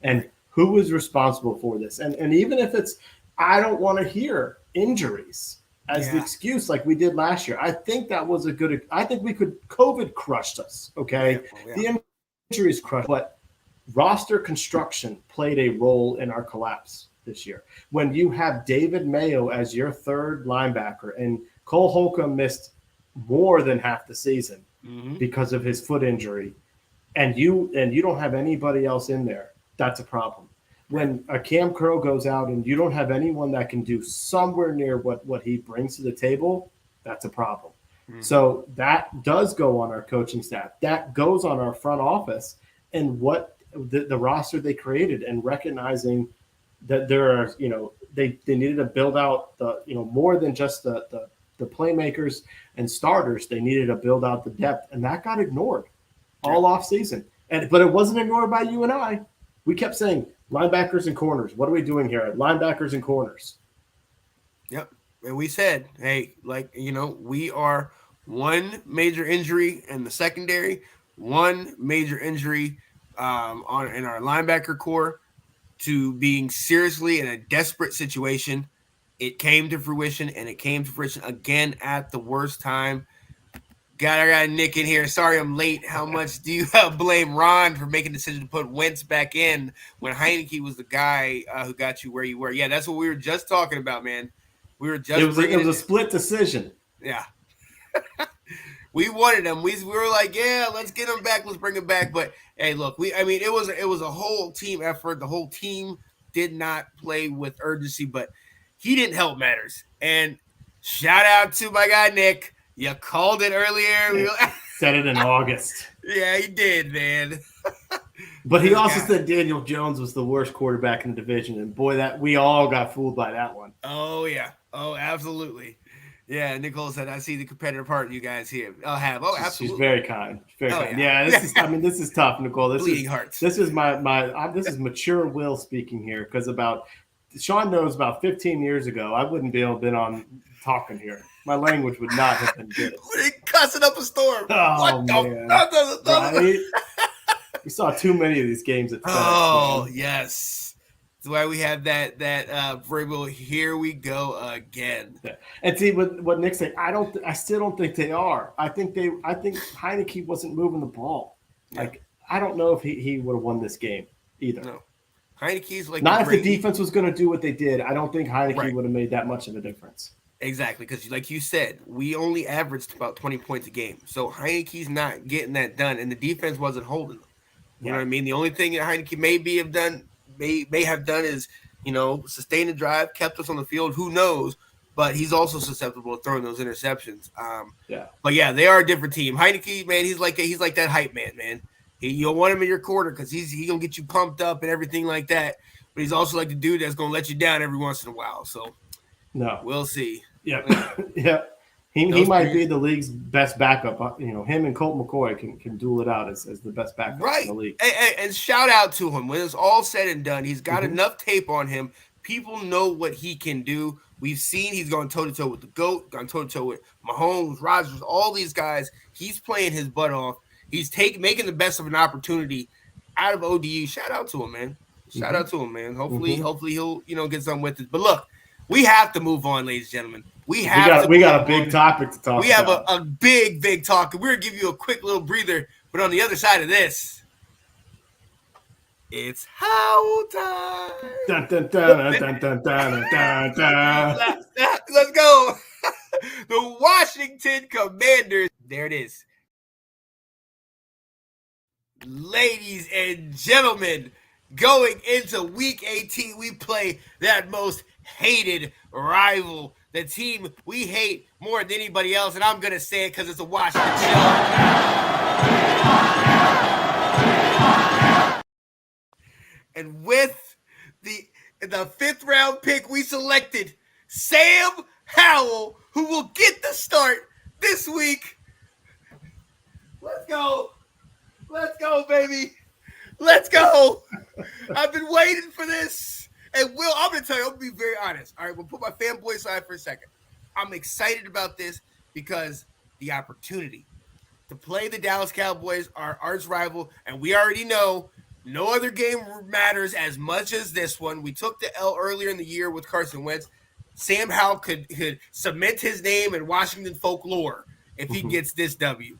B: And who was responsible for this? And even if it's, I don't want to hear injuries as the excuse like we did last year. I think that was I think COVID crushed us, okay? Yeah. The injuries crushed, but roster construction played a role in our collapse this year. When you have David Mayo as your third linebacker and Cole Holcomb missed more than half the season because of his foot injury, and you don't have anybody else in there, that's a problem. When a Cam Curl goes out and you don't have anyone that can do somewhere near what he brings to the table, that's a problem. So that does go on our coaching staff. That goes on our front office and what the roster they created, and recognizing that there are, they needed to build out the, more than just the playmakers and starters. They needed to build out the depth, and that got ignored all off season. But it wasn't ignored by you and I. We kept saying linebackers and corners. What are we doing here? Linebackers and corners.
A: Yep. And we said, hey, we are one major injury in the secondary, one major injury in our linebacker core, to being seriously in a desperate situation. It came to fruition, and it came to fruition again at the worst time. I got Nick in here. Sorry I'm late. How much do you blame Ron for making the decision to put Wentz back in when Heineke was the guy who got you where you were? Yeah, that's what we were just talking about, man. It was
B: a split decision.
A: Yeah. We wanted him. We were like, yeah, let's get him back. Let's bring him back. But hey, look, it was a whole team effort. The whole team did not play with urgency, but he didn't help matters. And shout out to my guy Nick. You called it earlier.
B: Said it in August.
A: Yeah, he did, man.
B: But he also said Daniel Jones was the worst quarterback in the division, and boy, that we all got fooled by that one.
A: Oh yeah. Oh, absolutely. Yeah, Nicole said, I see the competitive part you guys here. I'll have. Oh, absolutely.
B: She's very kind. Very kind. Yeah, this is tough, Nicole.
A: Bleeding hearts.
B: This is this is mature Will speaking here, because Sean knows about 15 years ago, I wouldn't be able to been on talking here. My language would not have been good.
A: Cussing up a storm.
B: Oh, man. Right? We saw too many of these games at FedEx.
A: Oh, yes. That's why we have that verbal, here we go again.
B: Yeah. And see what Nick's saying, I still don't think they are. I think Heineke wasn't moving the ball. Yeah. Like, I don't know if he would have won this game either.
A: No. Heineke's like
B: not if the defense was going to do what they did. I don't think Heineke would have made that much of a difference.
A: Exactly, because like you said, we only averaged about 20 points a game. So Heineke's not getting that done, and the defense wasn't holding them. You know what I mean? The only thing that Heineke may have done is, sustain the drive, kept us on the field. Who knows? But he's also susceptible to throwing those interceptions. But yeah, they are a different team. Heineke, man, he's like that hype man. You'll want him in your quarter because he's gonna get you pumped up and everything like that. But he's also like the dude that's gonna let you down every once in a while. So we'll see.
B: Yeah, yeah. He might be the league's best backup. Him and Colt McCoy can duel it out as the best backup in the league.
A: And shout out to him. When it's all said and done, he's got enough tape on him. People know what he can do. We've seen he's gone toe-to-toe with the GOAT, gone toe-to-toe with Mahomes, Rodgers, all these guys. He's playing his butt off. He's making the best of an opportunity out of ODU. Shout out to him, man. Shout out to him, man. Hopefully he'll get something with it. But look, we have to move on, ladies and gentlemen. We got
B: a big topic to talk about.
A: We have a big talk. We're going to give you a quick little breather. But on the other side of this, it's Howell time.
B: Dun, dun, dun, dun, dun, dun, dun, dun.
A: Let's go. The Washington Commanders. There it is. Ladies and gentlemen, going into Week 18, we play that most hated rival, the team we hate more than anybody else, and I'm going to say it because it's a Washington show. And with the 5th round pick, we selected Sam Howell, who will get the start this week. Let's go. Let's go, baby. Let's go. I've been waiting for this. And Will, I'm going to tell you, I'm going to be very honest. All right, we'll put my fanboy aside for a second. I'm excited about this because the opportunity to play the Dallas Cowboys, our arch rival, and we already know no other game matters as much as this one. We took the L earlier in the year with Carson Wentz. Sam Howell could cement his name in Washington folklore if he gets this W.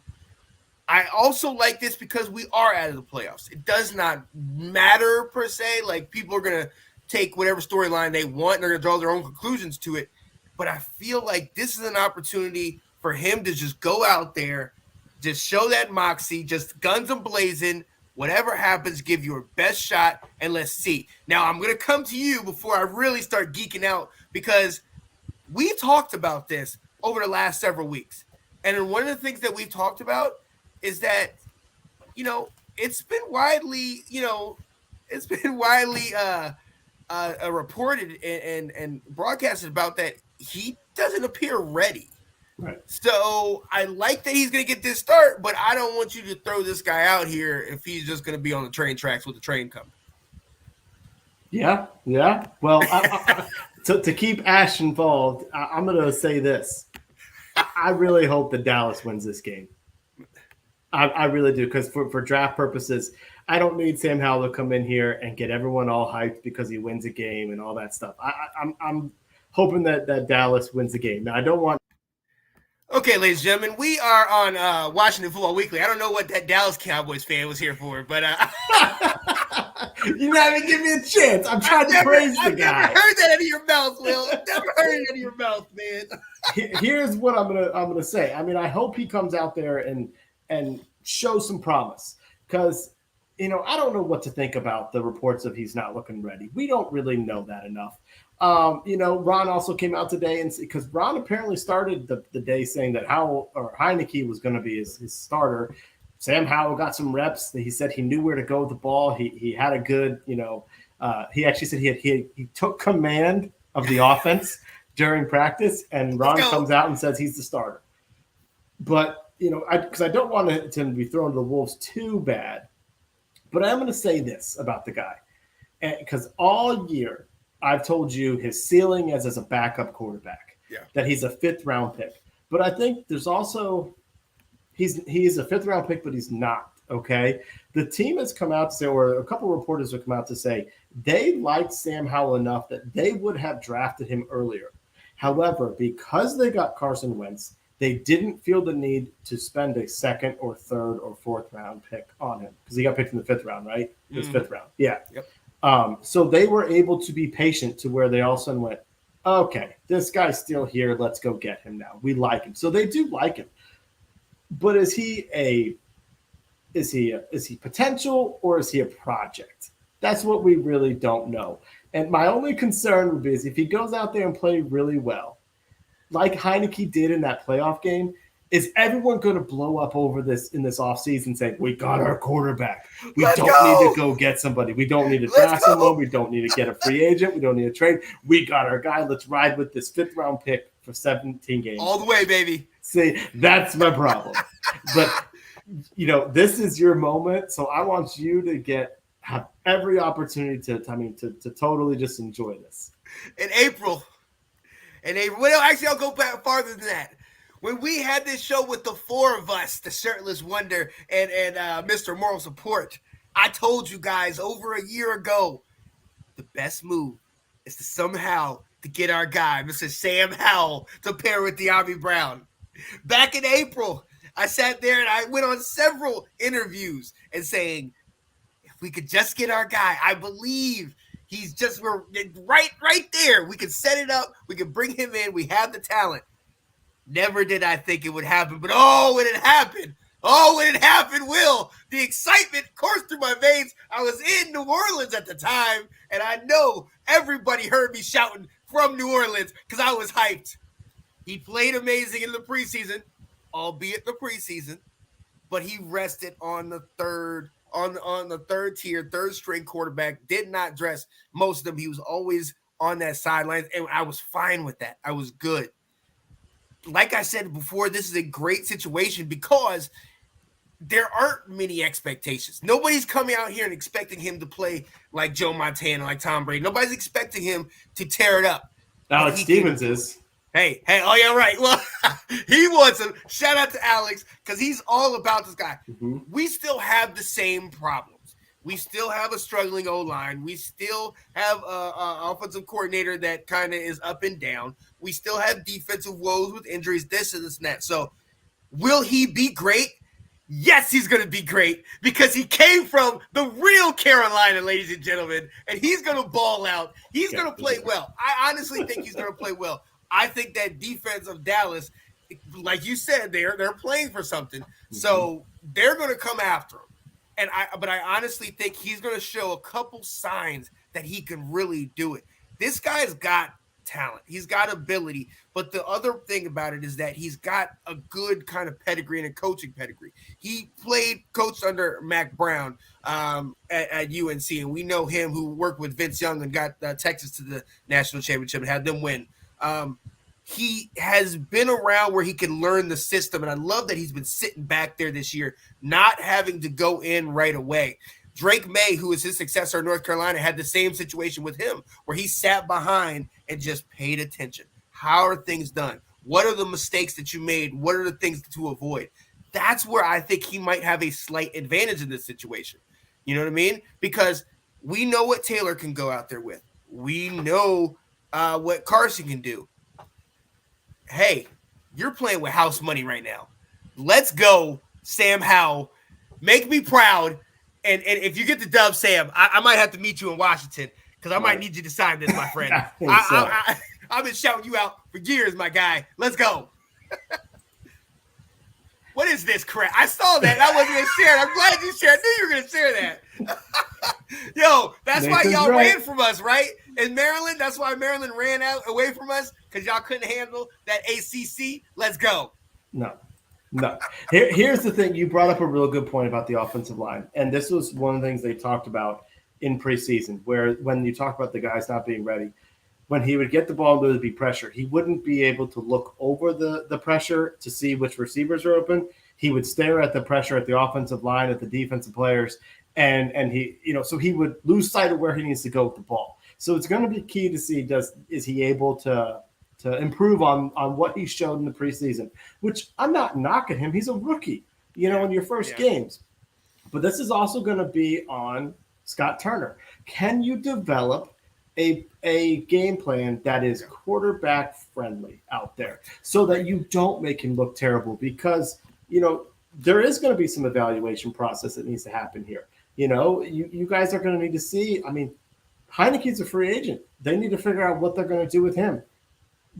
A: I also like this because we are out of the playoffs. It does not matter per se. Like, people are going to take whatever storyline they want and they're going to draw their own conclusions to it. But I feel like this is an opportunity for him to just go out there, just show that moxie, just guns a-blazing. Whatever happens, give your best shot, and let's see. Now, I'm going to come to you before I really start geeking out because we talked about this over the last several weeks. And one of the things that we've talked about is that, it's been widely reported and broadcasted about that he doesn't appear ready.
B: Right.
A: So I like that he's going to get this start, but I don't want you to throw this guy out here if he's just going to be on the train tracks with the train coming.
B: Yeah. Well, to keep Ash involved, I'm going to say this. I really hope that Dallas wins this game. I really do, because for draft purposes, I don't need Sam Howell to come in here and get everyone all hyped because he wins a game and all that stuff. I'm hoping that Dallas wins the game. Now, I don't want.
A: Okay, ladies and gentlemen, we are on Washington Football Weekly. I don't know what that Dallas Cowboys fan was here for, but
B: you not even give me a chance. I'm trying to praise the guy.
A: I've never heard that out of your mouth, Will. I've never heard it out of your mouth, man.
B: Here's what I'm gonna say. I mean, I hope he comes out there and show some promise, because I don't know what to think about the reports of he's not looking ready. We don't really know that enough. Ron also came out today, and because Ron apparently started the day saying that Howell or Heineke was going to be his starter. Sam Howell got some reps. He said he knew where to go with the ball. He had a good, he actually said he took command of the offense during practice, and Ron comes out and says he's the starter. But, because I don't want him to be thrown to the wolves too bad, but I'm going to say this about the guy, because all year I've told you his ceiling is as a backup quarterback, that he's a 5th round pick. But I think there's also he's a 5th round pick, but he's not Okay. The team has come out to say, or a couple of reporters have come out to say, they liked Sam Howell enough that they would have drafted him earlier. However, because they got Carson Wentz, they didn't feel the need to spend a second or third or fourth round pick on him because he got picked in the fifth round, right? It was fifth round. Yeah.
A: Yep.
B: So they were able to be patient to where they all of a sudden went, okay, this guy's still here. Let's go get him now. We like him. So they do like him. But is he potential or is he a project? That's what we really don't know. And my only concern would be is if he goes out there and plays really well, like Heineke did in that playoff game, is everyone going to blow up over this in this offseason saying, we got our quarterback. We don't need to go get somebody. We don't need to draft someone. We don't need to get a free agent. We don't need to trade. We got our guy. Let's ride with this fifth round pick for 17 games.
A: All the way, baby.
B: See, that's my problem. But, this is your moment. So I want you to have every opportunity to totally just enjoy this.
A: In April. Well, actually, I'll go back farther than that. When we had this show with the four of us, the Shirtless Wonder and Mr. Moral Support, I told you guys over a year ago, the best move is to somehow to get our guy, Mr. Sam Howell, to pair with De'Ami Brown. Back in April, I sat there and I went on several interviews and saying, if we could just get our guy, I believe we're right there. We could set it up. We could bring him in. We have the talent. Never did I think it would happen, but when it happened. When it happened, Will, the excitement coursed through my veins. I was in New Orleans at the time, and I know everybody heard me shouting from New Orleans because I was hyped. He played amazing in the preseason, albeit the preseason, but he rested on the third tier, third string quarterback, did not dress most of them. He was always on that sideline, and I was fine with that. I was good. Like I said before, this is a great situation because there aren't many expectations. Nobody's coming out here and expecting him to play like Joe Montana, like Tom Brady. Nobody's expecting him to tear it up.
B: Alex Stevens is.
A: Hey, oh yeah, right. Well, he wants him. Shout out to Alex because he's all about this guy. Mm-hmm. We still have the same problems. We still have a struggling O-line. We still have an offensive coordinator that kind of is up and down. We still have defensive woes with injuries, this and this and that. So will he be great? Yes, he's going to be great because he came from the real Carolina, ladies and gentlemen, and he's going to ball out. He's going to play well. I honestly think he's going to play well. I think that defense of Dallas, like you said, they're playing for something. Mm-hmm. So they're going to come after him. But I honestly think he's going to show a couple signs that he can really do it. This guy's got talent. He's got ability. But the other thing about it is that he's got a good kind of pedigree and a coaching pedigree. He coached under Mac Brown at UNC, and we know him who worked with Vince Young and got Texas to the national championship and had them win. He has been around where he can learn the system, and I love that he's been sitting back there this year, not having to go in right away. Drake May, who is his successor in North Carolina, had the same situation with him, where he sat behind and just paid attention. How are things done? What are the mistakes that you made? What are the things to avoid? That's where I think he might have a slight advantage in this situation. You know what I mean? Because we know what Taylor can go out there with. We know what Carson can do. Hey, you're playing with house money right now. Let's go, Sam Howell. Make me proud. And if you get the dub, Sam, I might have to meet you in Washington because I might need you to sign this, my friend. I've been shouting you out for years, my guy. Let's go. What is this crap? I saw that. I wasn't going to share it. I'm glad you shared. I knew you were going to share that. Yo, that's why y'all ran from us, right? In Maryland, that's why Maryland ran away from us because y'all couldn't handle that ACC. Let's go.
B: No. Here's the thing. You brought up a real good point about the offensive line. And this was one of the things they talked about in preseason, where when you talk about the guys not being ready, when he would get the ball, there would be pressure. He wouldn't be able to look over the pressure to see which receivers are open. He would stare at the pressure at the offensive line, at the defensive players, and he, so he would lose sight of where he needs to go with the ball. So it's going to be key to see is he able to improve on what he showed in the preseason, which I'm not knocking him. He's a rookie, in your first games. But this is also going to be on Scott Turner. Can you develop a game plan that is quarterback friendly out there so that you don't make him look terrible? Because, there is going to be some evaluation process that needs to happen here. You guys are going to need to see. I mean, Heineke's a free agent. They need to figure out what they're going to do with him.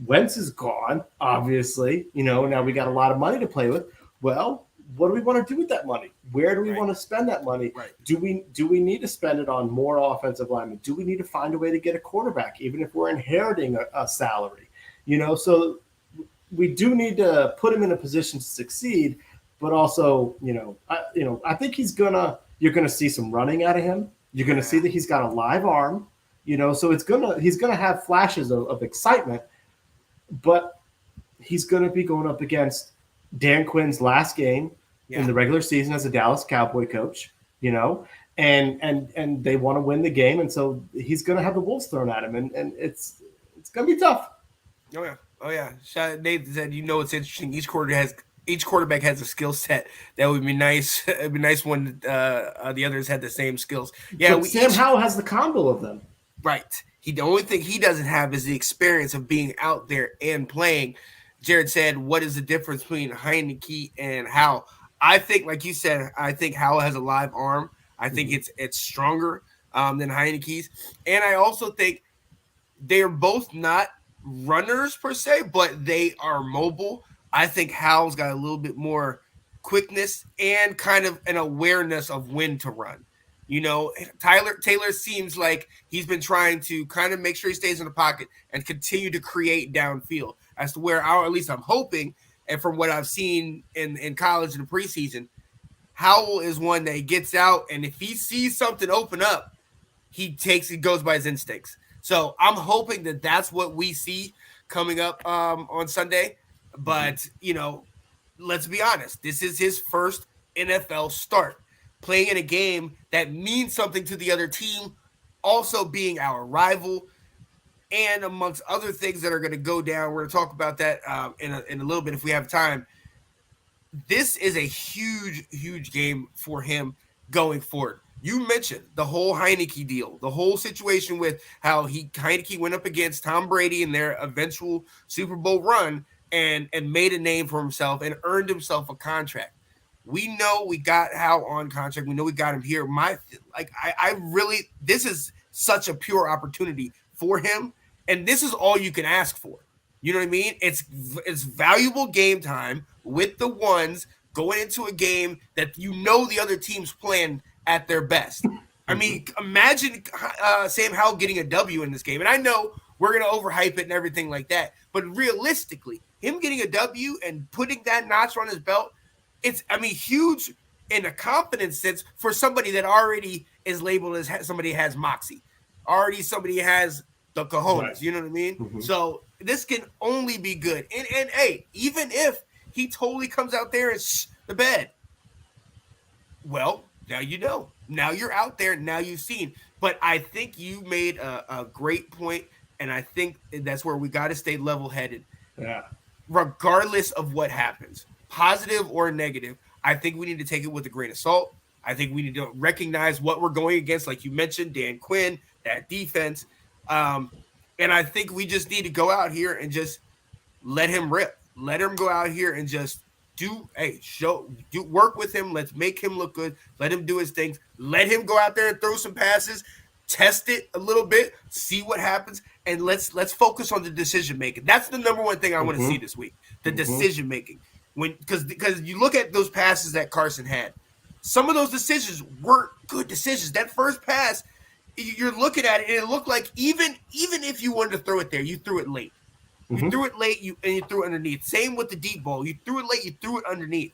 B: Wentz is gone, obviously. Now we got a lot of money to play with. Well, what do we want to do with that money? Where do we want to spend that money?
A: Right.
B: Do we need to spend it on more offensive linemen? Do we need to find a way to get a quarterback, even if we're inheriting a salary? So we do need to put him in a position to succeed. But also, I think you're gonna see some running out of him. You're gonna see that he's got a live arm. So he's gonna have flashes of excitement, but he's gonna be going up against Dan Quinn's last game in the regular season as a Dallas Cowboy coach, and they want to win the game. And so he's going to have the wolves thrown at him, and it's going to be tough.
A: Oh, yeah. Nathan said, it's interesting. Each quarterback has a skill set that would be nice. It'd be nice when the others had the same skills. Yeah,
B: but Sam Howell has the combo of them.
A: Right. The only thing he doesn't have is the experience of being out there and playing. Jared said, what is the difference between Heineke and Howell? I think, like you said, I think Howell has a live arm. I think it's stronger than Heineke's. And I also think they're both not runners per se, but they are mobile. I think Howell's got a little bit more quickness and kind of an awareness of when to run. Taylor seems like he's been trying to kind of make sure he stays in the pocket and continue to create downfield. As to where, at least I'm hoping, and from what I've seen in college in the preseason, Howell is one that he gets out, and if he sees something open up, he goes by his instincts. So I'm hoping that that's what we see coming up on Sunday. But, let's be honest. This is his first NFL start, playing in a game that means something to the other team, also being our rival. And amongst other things that are going to go down, we're going to talk about that in a little bit if we have time. This is a huge, huge game for him going forward. You mentioned the whole Heineke deal, the whole situation with how Heineke went up against Tom Brady in their eventual Super Bowl run and made a name for himself and earned himself a contract. We know we got Howell on contract. We know we got him here. This is such a pure opportunity for him. And this is all you can ask for. You know what I mean? It's valuable game time with the ones going into a game that the other team's playing at their best. I mean, imagine Sam Howell getting a W in this game. And I know we're going to overhype it and everything like that. But realistically, him getting a W and putting that notch on his belt, it's huge in a confidence sense for somebody that already is labeled as somebody has moxie. Already somebody has the cojones, right. You know what I mean? Mm-hmm. So this can only be good. And hey, even if he totally comes out there and the bed, well, now you know. Now you're out there. Now you've seen. But I think you made a great point, and I think that's where we got to stay level-headed.
B: Yeah.
A: Regardless of what happens, positive or negative, I think we need to take it with a grain of salt. I think we need to recognize what we're going against, like you mentioned, Dan Quinn, that defense. And I think we just need to go out here and just let him rip. Let him go out here and just work with him. Let's make him look good. Let him do his things. Let him go out there and throw some passes, test it a little bit, see what happens, and let's focus on the decision making. That's the number one thing I want to see this week, the decision making. Because you look at those passes that Carson had, some of those decisions weren't good decisions. That first pass, you're looking at it, and it looked like even if you wanted to throw it there, you threw it late. You threw it late, and you threw it underneath. Same with the deep ball. You threw it late, you threw it underneath.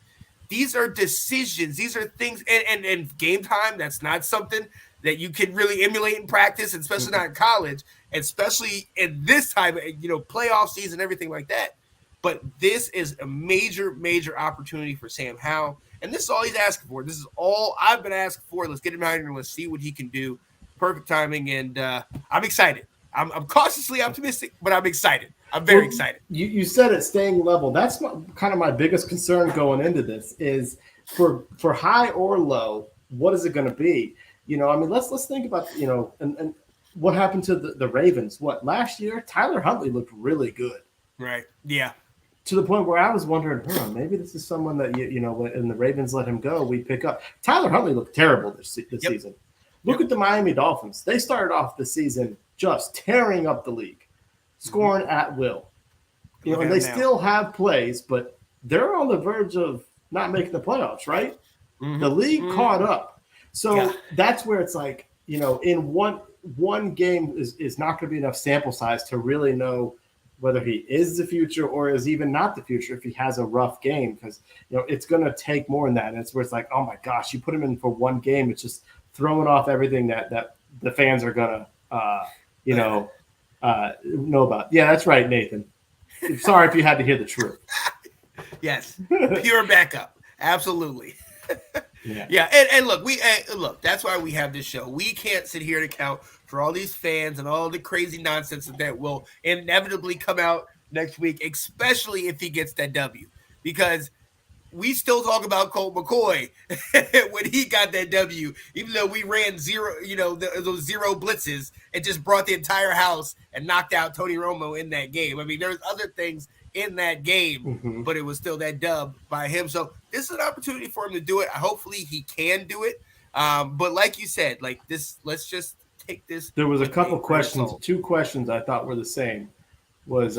A: These are decisions. These are things, and game time, that's not something that you can really emulate in practice, especially not in college, especially in this time, playoff season, everything like that. But this is a major, major opportunity for Sam Howell, and this is all he's asking for. This is all I've been asking for. Let's get him out here and let's see what he can do. Perfect timing, and I'm excited. I'm cautiously optimistic, but I'm excited. I'm very excited.
B: You said it, staying level. That's kind of my biggest concern going into this is for high or low, what is it going to be? I mean, let's think about and what happened to the Ravens? What last year? Tyler Huntley looked really good.
A: Right. Yeah.
B: To the point where I was wondering, maybe this is someone that when the Ravens let him go, we pick up. Tyler Huntley looked terrible this season. Look at the Miami Dolphins. They started off the season just tearing up the league, scoring at will. And they still have plays, but they're on the verge of not making the playoffs, right? Mm-hmm. The league caught up. So that's where it's like, in one game is not going to be enough sample size to really know whether he is the future or is even not the future if he has a rough game, because it's going to take more than that. And it's where it's like, oh my gosh, you put him in for one game, it's just throwing off everything that the fans are going to know about. Yeah, that's right, Nathan. Sorry if you had to hear the truth.
A: Yes, pure backup, absolutely. Yeah. And look, that's why we have this show. We can't sit here and account for all these fans and all the crazy nonsense that will inevitably come out next week, especially if he gets that W, because we still talk about Colt McCoy when he got that W, even though we ran zero, those zero blitzes and just brought the entire house and knocked out Tony Romo in that game. I mean, there's other things in that game, but it was still that dub by him. So this is an opportunity for him to do it. Hopefully he can do it. But like you said, like this, let's just take this.
B: There was a couple questions, 2 questions I thought were the same. Was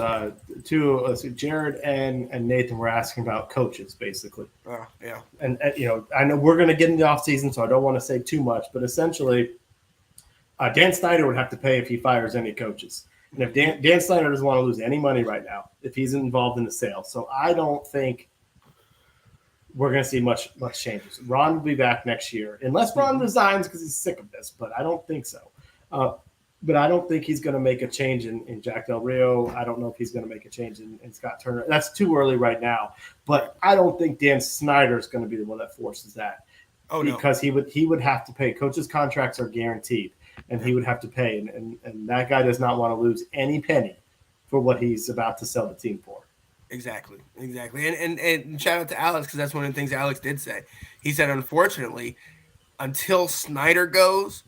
B: Jared and Nathan were asking about coaches, basically.
A: Yeah.
B: And I know we're going to get into the offseason, so I don't want to say too much, but essentially, Dan Snyder would have to pay if he fires any coaches. And if Dan Snyder doesn't want to lose any money right now, if he's involved in the sale. So I don't think we're going to see much changes. Ron will be back next year, unless Ron resigns because he's sick of this, but I don't think so. But I don't think he's going to make a change in Jack Del Rio. I don't know if he's going to make a change in Scott Turner. That's too early right now. But I don't think Dan Snyder is going to be the one that forces that.
A: Oh,
B: because
A: no.
B: he would have to pay. Coaches' contracts are guaranteed, and he would have to pay. And that guy does not want to lose any penny for what he's about to sell the team for.
A: Exactly. And shout out to Alex, because that's one of the things Alex did say. He said, unfortunately, until Snyder goes,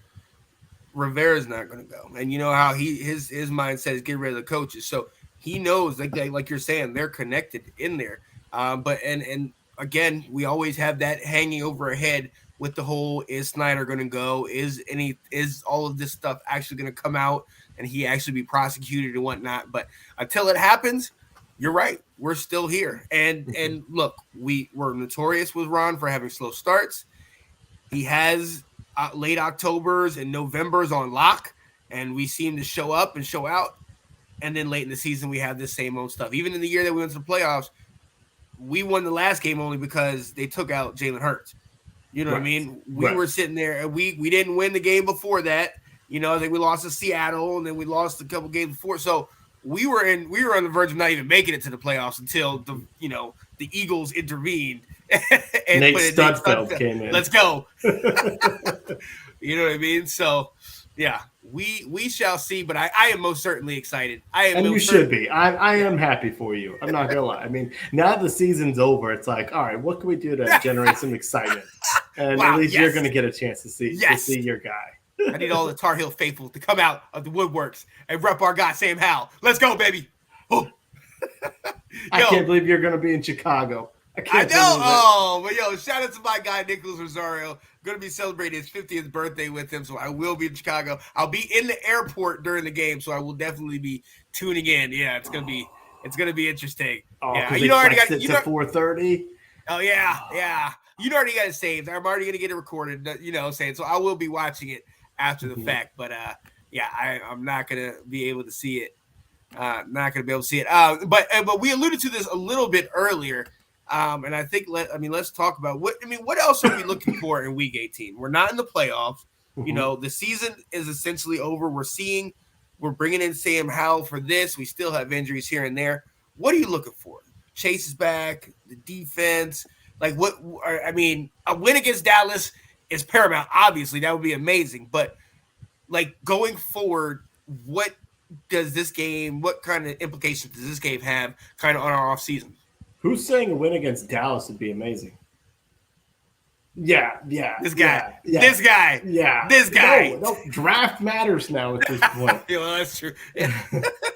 A: Rivera's not going to go. And you know how his mindset is get rid of the coaches. So he knows, like you're saying, they're connected in there. But again, we always have that hanging over our head with the whole, is Snyder going to go? Is all of this stuff actually going to come out and he actually be prosecuted and whatnot? But until it happens, you're right. We're still here. And look, we're notorious with Ron for having slow starts. He has late Octobers and Novembers on lock, and we seem to show up and show out. And then late in the season, we have this same old stuff. Even in the year that we went to the playoffs, we won the last game only because they took out Jalen Hurts. You know what I mean? We were sitting there, and we didn't win the game before that. I think we lost to Seattle, and then we lost a couple games before. So we were on the verge of not even making it to the playoffs until the Eagles intervened. And
B: Nate Studfeld came in.
A: Let's go. You know what I mean? So, yeah, we shall see. But I am most certainly excited.
B: Should be. I am happy for you. I'm not gonna lie. I mean, now the season's over, it's like, all right, what can we do to generate some excitement? And at least you're gonna get a chance to see your guy.
A: I need all the Tar Heel faithful to come out of the woodworks and rep our guy Sam Howell. Let's go, baby.
B: I can't believe you're gonna be in Chicago.
A: I know. But shout out to my guy Nicholas Rosario. Going to be celebrating his 50th birthday with him, so I will be in Chicago. I'll be in the airport during the game, so I will definitely be tuning in. Yeah, it's gonna be interesting.
B: Oh, yeah, you already got it to 4:30.
A: Oh yeah. You already got it saved. I'm already gonna get it recorded. So I will be watching it after the fact. But I'm not gonna be able to see it. But we alluded to this a little bit earlier. And I think let's talk about what else are we looking for in week 18? We're not in the playoffs. The season is essentially over. We're bringing in Sam Howell for this. We still have injuries here and there. What are you looking for? Chase is back, the defense, a win against Dallas is paramount. Obviously, that would be amazing. But going forward, what kind of implications does this game have kind of on our offseason?
B: Who's saying a win against Dallas would be amazing?
A: This guy.
B: No, draft matters now at this point.
A: Well, that's true.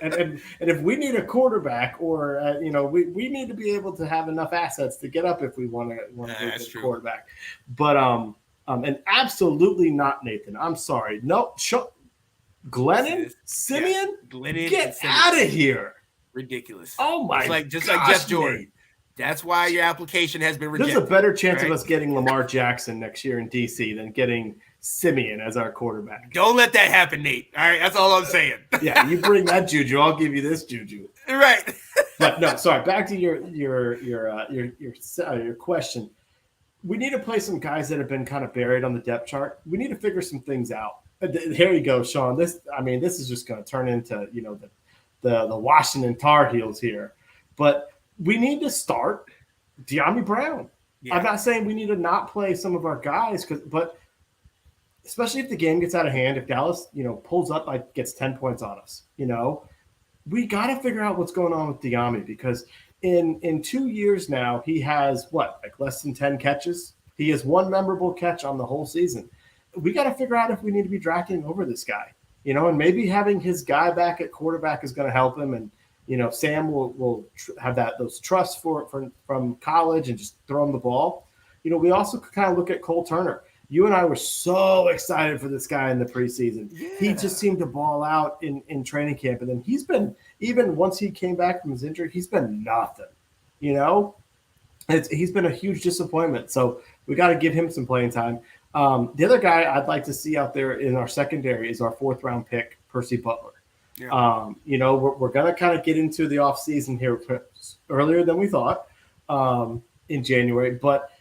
B: and if we need a quarterback, or we need to be able to have enough assets to get up if we want to get a quarterback. But and absolutely not Nathan. I'm sorry. No, Glennon, Simeon, get out of here.
A: Ridiculous.
B: Oh my!
A: Just like Jeff Jordan. Nate. That's why your application has been rejected.
B: There's a better chance of us getting Lamar Jackson next year in DC than getting Simeon as our quarterback.
A: Don't let that happen, Nate. All right, that's all I'm saying.
B: Yeah, you bring that juju, I'll give you this juju.
A: Right.
B: But no, sorry. Back to your question. We need to play some guys that have been kind of buried on the depth chart. We need to figure some things out. Here you go, Sean. This is just going to turn into the Washington Tar Heels here, but we need to start De'Ami Brown. Yeah. I'm not saying we need to not play some of our guys, but especially if the game gets out of hand, if Dallas, pulls up, gets 10 points on us, we got to figure out what's going on with De'Ami, because in 2 years now, he has less than 10 catches. He has one memorable catch on the whole season. We got to figure out if we need to be drafting over this guy, and maybe having his guy back at quarterback is going to help him. And, Sam will have those trusts from college and just throw him the ball. We also could kind of look at Cole Turner. You and I were so excited for this guy in the preseason. Yeah. He just seemed to ball out in training camp. And then he's been, even once he came back from his injury, he's been nothing, he's been a huge disappointment. So we got to give him some playing time. The other guy I'd like to see out there in our secondary is our 4th-round pick, Percy Butler. Yeah. We're going to kind of get into the offseason here earlier than we thought in January, but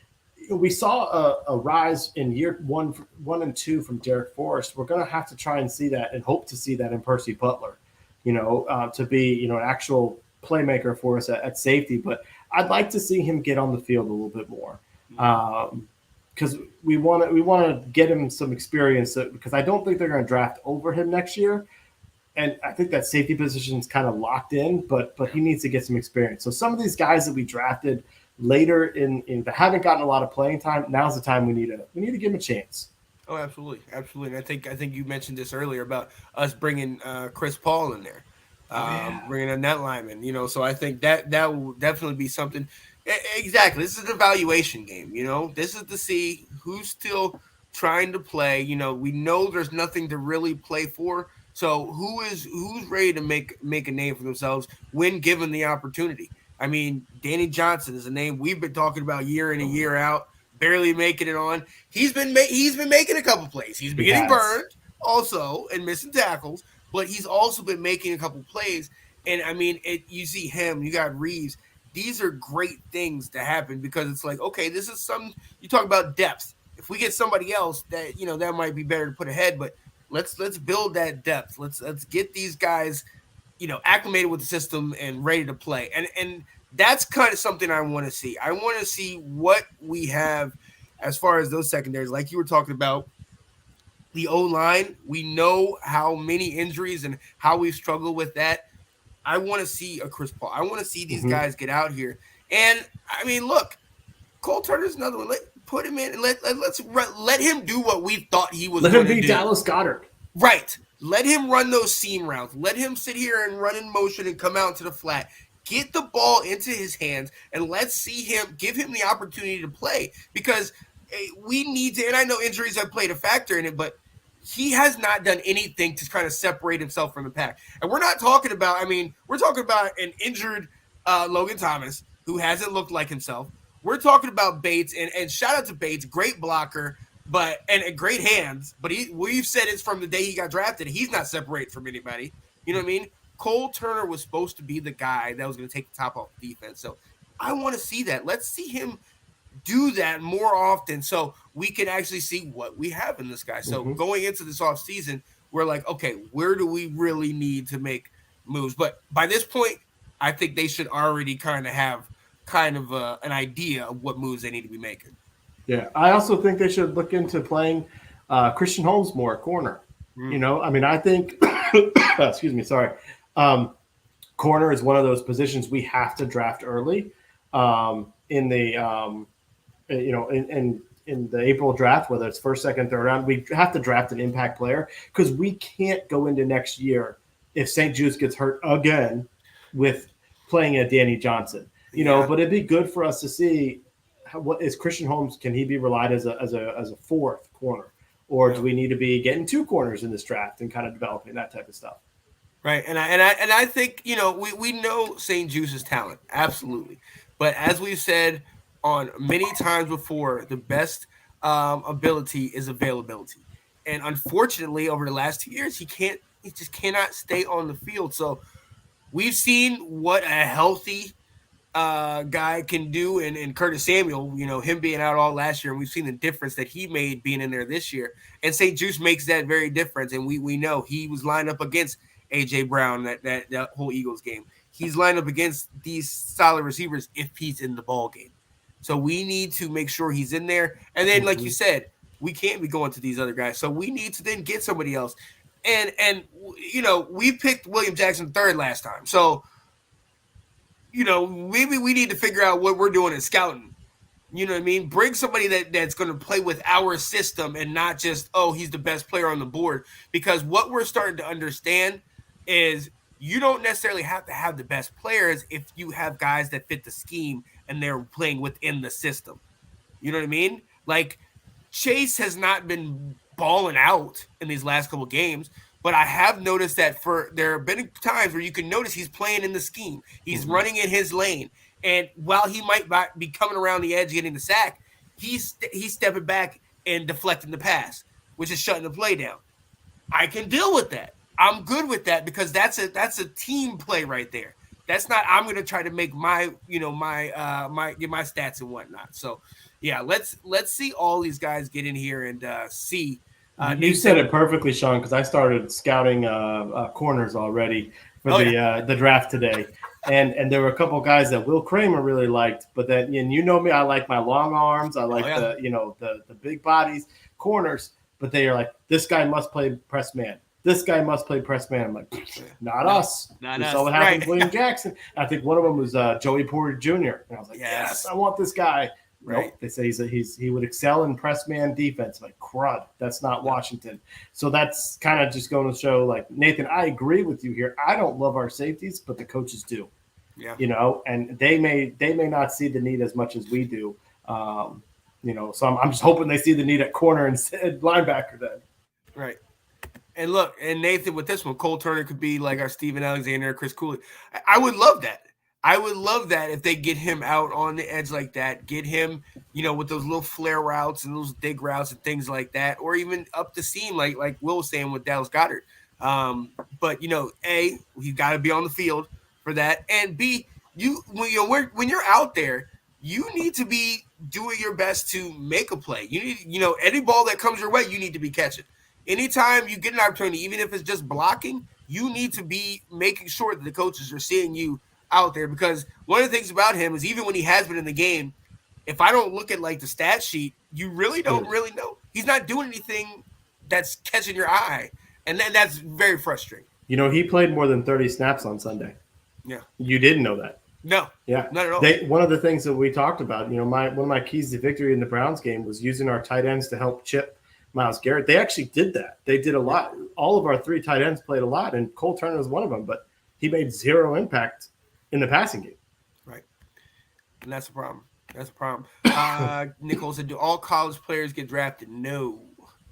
B: we saw a rise in year one and two from Derek Forrest. We're going to have to try and see that and hope to see that in Percy Butler, to be, an actual playmaker for us at safety. But I'd like to see him get on the field a little bit more. Because we want to get him some experience, because I don't think they're going to draft over him next year. And I think that safety position is kind of locked in, but he needs to get some experience. So some of these guys that we drafted later in that haven't gotten a lot of playing time, now's the time we need to give them a chance.
A: Oh, absolutely. And I think you mentioned this earlier about us bringing Chris Paul in there, bringing in that lineman. So I think that will definitely be something. Exactly. This is an evaluation game. This is to see who's still trying to play. We know there's nothing to really play for. So who's ready to make a name for themselves when given the opportunity? I mean, Danny Johnson is a name we've been talking about year in and year out, barely making it on. He's been making a couple plays. He's been getting burned also and missing tackles, but he's also been making a couple plays. And I mean, you see him, you got Reeves. These are great things to happen, because it's like, okay, this is some, you talk about depth. If we get somebody else that, that might be better to put ahead, but let's build that depth. Let's get these guys, acclimated with the system and ready to play. And that's kind of something I want to see. I want to see what we have as far as those secondaries, like you were talking about. The O-line, we know how many injuries and how we've struggled with that. I want to see a Chris Paul. I want to see these guys get out here. And, I mean, look, Cole Turner's another one. Put him in and let him do what we thought he was going to do.
B: Let him be Dallas Goedert.
A: Right. Let him run those seam routes. Let him sit here and run in motion and come out to the flat. Get the ball into his hands, and let's see him, give him the opportunity to play, because we need to, and I know injuries have played a factor in it, but he has not done anything to kind of separate himself from the pack. And we're not talking about, we're talking about an injured Logan Thomas who hasn't looked like himself. We're talking about Bates, and shout out to Bates, great blocker, and great hands. But we've said it's from the day he got drafted, he's not separated from anybody. You know what I mean? Cole Turner was supposed to be the guy that was going to take the top off the defense. So I want to see that. Let's see him do that more often, so we can actually see what we have in this guy. So going into this offseason, we're like, okay, where do we really need to make moves? But by this point, I think they should already kind of have an idea of what moves they need to be making.
B: Yeah, I also think they should look into playing Christian Holmes more at corner. I think excuse me, sorry. Corner is one of those positions we have to draft early. In in the April draft, whether it's first, second, third round, we have to draft an impact player because we can't go into next year if St. Juice gets hurt again with playing a Danny Johnson. But it'd be good for us to see what is Christian Holmes. Can he be relied as a fourth corner, or do we need to be getting two corners in this draft and kind of developing that type of stuff?
A: Right, and I think we know St. Juice's talent, absolutely, but as we've said on many times before, the best ability is availability, and unfortunately, over the last 2 years, he just cannot stay on the field. So we've seen what a healthy guy can do, and Curtis Samuel, him being out all last year, and we've seen the difference that he made being in there this year. And St. Juice makes that very difference, and we know he was lined up against A.J. Brown that whole Eagles game. He's lined up against these solid receivers if he's in the ball game. So we need to make sure he's in there. And then, like you said, we can't be going to these other guys. So we need to then get somebody else. And we picked William Jackson III last time. So, maybe we need to figure out what we're doing in scouting. You know what I mean? Bring somebody that's going to play with our system and not just, he's the best player on the board. Because what we're starting to understand is you don't necessarily have to have the best players if you have guys that fit the scheme and they're playing within the system. You know what I mean? Like, Chase has not been balling out in these last couple of games, but I have noticed that there have been times where you can notice he's playing in the scheme. He's running in his lane. And while he might be coming around the edge getting the sack, he's stepping back and deflecting the pass, which is shutting the play down. I can deal with that. I'm good with that because that's a team play right there. That's not I'm going to try to make my stats and whatnot. So, yeah, let's see all these guys get in here and see.
B: You said it perfectly, Sean, because I started scouting corners already for the draft today. And there were a couple of guys that Will Kramer really liked, but then me, I like my long arms, I like the big bodies, corners, but they are like, this guy must play press man. This guy must play press man. I'm like, not us.
A: Not
B: we
A: us.
B: saw what happened
A: Right.
B: with William Jackson. I think one of them was Joey Porter Jr. And I was like, yes, I want this guy.
A: Right.
B: Nope. They say he would excel in press man defense. I'm like, crud. That's not Washington. So that's kind of just going to show, like, Nathan, I agree with you here. I don't love our safeties, but the coaches do.
A: Yeah.
B: And they may not see the need as much as we do. So I'm just hoping they see the need at corner instead linebacker then.
A: Right. And look, and Nathan, with this one, Cole Turner could be like our Steven Alexander, Chris Cooley. I would love that. I would love that if they get him out on the edge like that, get him, with those little flare routes and those dig routes and things like that, or even up the seam like Will was saying with Dallas Goedert. But A, you got to be on the field for that, and B, when you're out there, you need to be doing your best to make a play. You need, any ball that comes your way, you need to be catching. Anytime you get an opportunity, even if it's just blocking, you need to be making sure that the coaches are seeing you out there, because one of the things about him is even when he has been in the game, if I don't look at like the stat sheet, you really don't really know. He's not doing anything that's catching your eye, and that's very frustrating.
B: He played more than 30 snaps on Sunday.
A: Yeah.
B: You didn't know that.
A: No.
B: Yeah.
A: Not at all.
B: One of the things that we talked about, one of my keys to victory in the Browns game was using our tight ends to help chip Myles Garrett. They actually did that. They did a lot. All of our three tight ends played a lot, and Cole Turner was one of them, but he made zero impact in the passing game.
A: Right. And that's the problem. Nicole said, do all college players get drafted? No.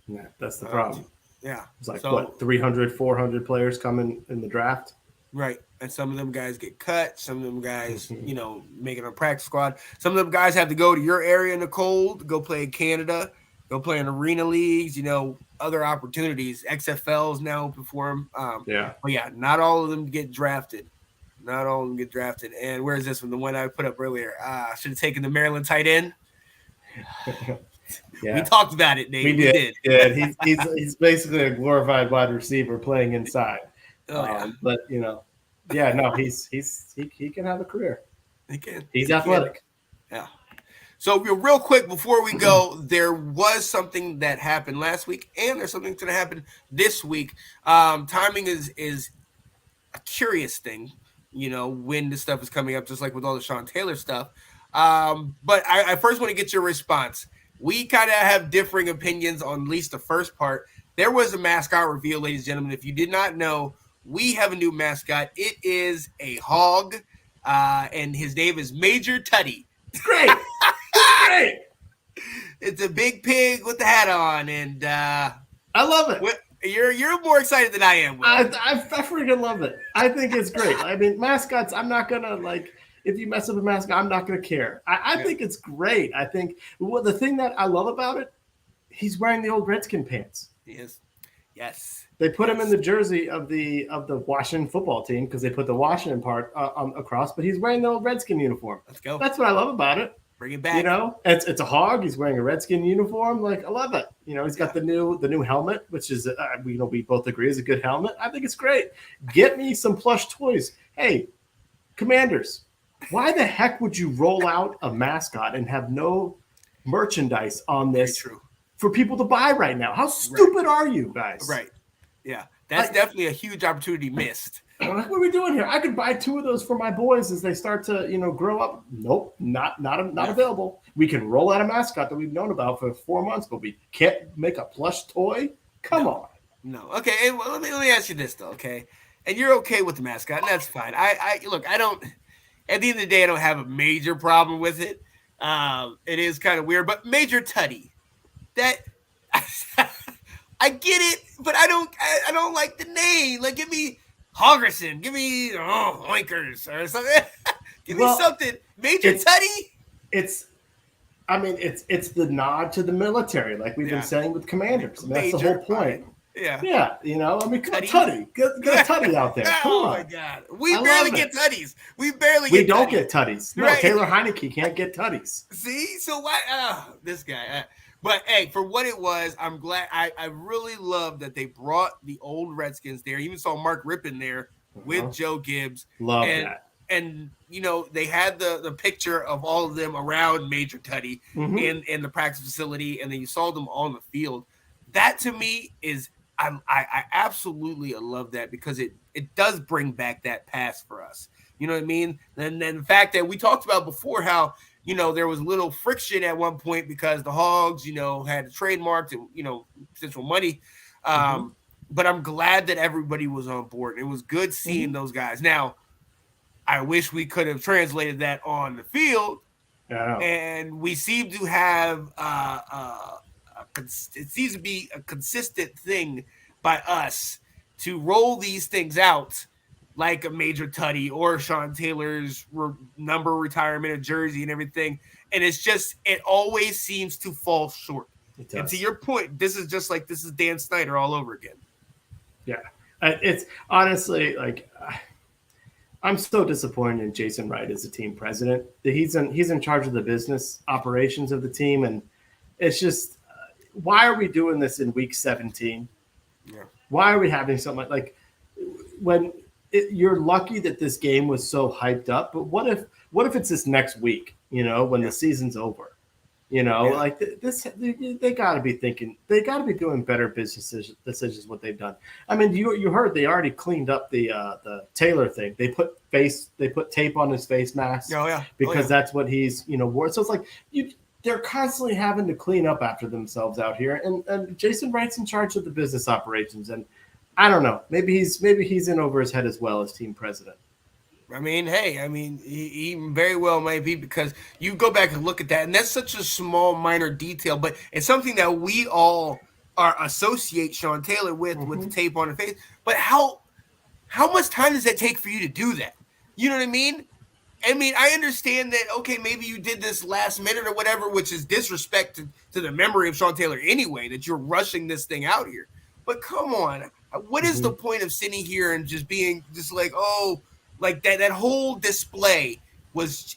B: Yeah, that's the problem.
A: Yeah.
B: It's like, 300, 400 players coming in the draft?
A: Right. And some of them guys get cut. Some of them guys, make it on practice squad. Some of them guys have to go to your area in the cold, go play in Canada, go play in arena leagues, other opportunities. XFL is now open for them. But yeah, not all of them get drafted. And where is this one? The one I put up earlier. I should have taken the Maryland tight end.
B: Yeah.
A: We talked about it, Nate.
B: We did. Yeah, he's basically a glorified wide receiver playing inside. But he can have a career.
A: He can.
B: He's athletic.
A: Yeah. So real quick before we go, there was something that happened last week, and there's something that's going to happen this week. Timing is a curious thing, when this stuff is coming up, just like with all the Sean Taylor stuff. But I first want to get your response. we kind of have differing opinions on at least the first part. There was a mascot reveal, ladies and gentlemen. If you did not know, we have a new mascot. It is a hog, and his name is Major Tuddy.
B: It's great. It's great.
A: It's a big pig with the hat on, and
B: I love it.
A: You're more excited than I am, Will.
B: I freaking love it. I think it's great. I mean, mascots, I'm not going to, like, if you mess up a mascot, I'm not going to care. I think it's great. I think the thing that I love about it, he's wearing the old Redskin pants.
A: He is. Yes.
B: They put him in the jersey of the Washington football team because they put the Washington part across, but he's wearing the old Redskin uniform.
A: Let's go.
B: That's what I love about it.
A: Bring it back.
B: You know, it's a hog. He's wearing a Redskin uniform. Like, I love it. You know, he's got the new helmet, which is we both agree is a good helmet. I think it's great. Get me some plush toys. Hey, Commanders, why the heck would you roll out a mascot and have no merchandise on this for people to buy right now? How stupid are you guys?
A: Right. Yeah, that's definitely a huge opportunity missed.
B: What are we doing here? I could buy 2 of those for my boys as they start to, grow up. Nope, not available. We can roll out a mascot that we've known about for 4 months, but we can't make a plush toy. Come on.
A: No. Okay. And let me ask you this though. Okay, and you're okay with the mascot, and that's fine. I look. I don't. At the end of the day, I don't have a major problem with it. It is kind of weird, but Major Tuddy, that. I get it, but I don't like the name. Like, give me Hogerson, give me Oinkers or something. Give me something. Major Tuddy.
B: It's the nod to the military, like we've been saying with Commanders. That's the whole point.
A: Yeah.
B: Yeah. I mean, come on, Tuddy. Get a Tuddy out there. Come on.
A: My God. We barely get Tuddies. We
B: don't get Tuddies. No, right. Taylor Heineke can't get Tuddies.
A: See? So why? This guy. But, hey, for what it was, I'm glad. I really love that they brought the old Redskins there. You even saw Mark Rippon there with Joe Gibbs.
B: Love that.
A: And, they had the picture of all of them around Major Tuddy in the practice facility, and then you saw them on the field. That, to me, is I absolutely love that because it does bring back that past for us. You know what I mean? And then the fact that we talked about before how, there was a little friction at one point because the Hogs, had trademarked and, potential money. But I'm glad that everybody was on board. It was good seeing those guys. Now, I wish we could have translated that on the field.
B: Yeah.
A: And we seem to have it seems to be a consistent thing by us to roll these things out like a Major Tuddy or Sean Taylor's number retirement of jersey and everything. And it always seems to fall short. And to your point, this is Dan Snyder all over again.
B: Yeah. It's honestly I'm so disappointed in Jason Wright as a team president. He's in charge of the business operations of the team. And it's just, why are we doing this in week 17?
A: Yeah.
B: Why are we having something like when you're lucky that this game was so hyped up, but what if it's this next week, when the season's over, like this, they got to be thinking, they got to be doing better business decisions, what they've done. I mean, you heard they already cleaned up the Taylor thing. They put tape on his face mask because that's what he's, wore. So it's like they're constantly having to clean up after themselves out here. And Jason Wright's in charge of the business operations. And I don't know, maybe he's in over his head as well as team president.
A: I mean, he very well might be because you go back and look at that, and that's such a small, minor detail, but it's something that we all associate Sean Taylor with the tape on the face. But how much time does that take for you to do that? You know what I mean? I understand that, okay, maybe you did this last minute or whatever, which is disrespect to the memory of Sean Taylor anyway, that you're rushing this thing out here. But come on, what is the point of sitting here and just being just like, like that whole display was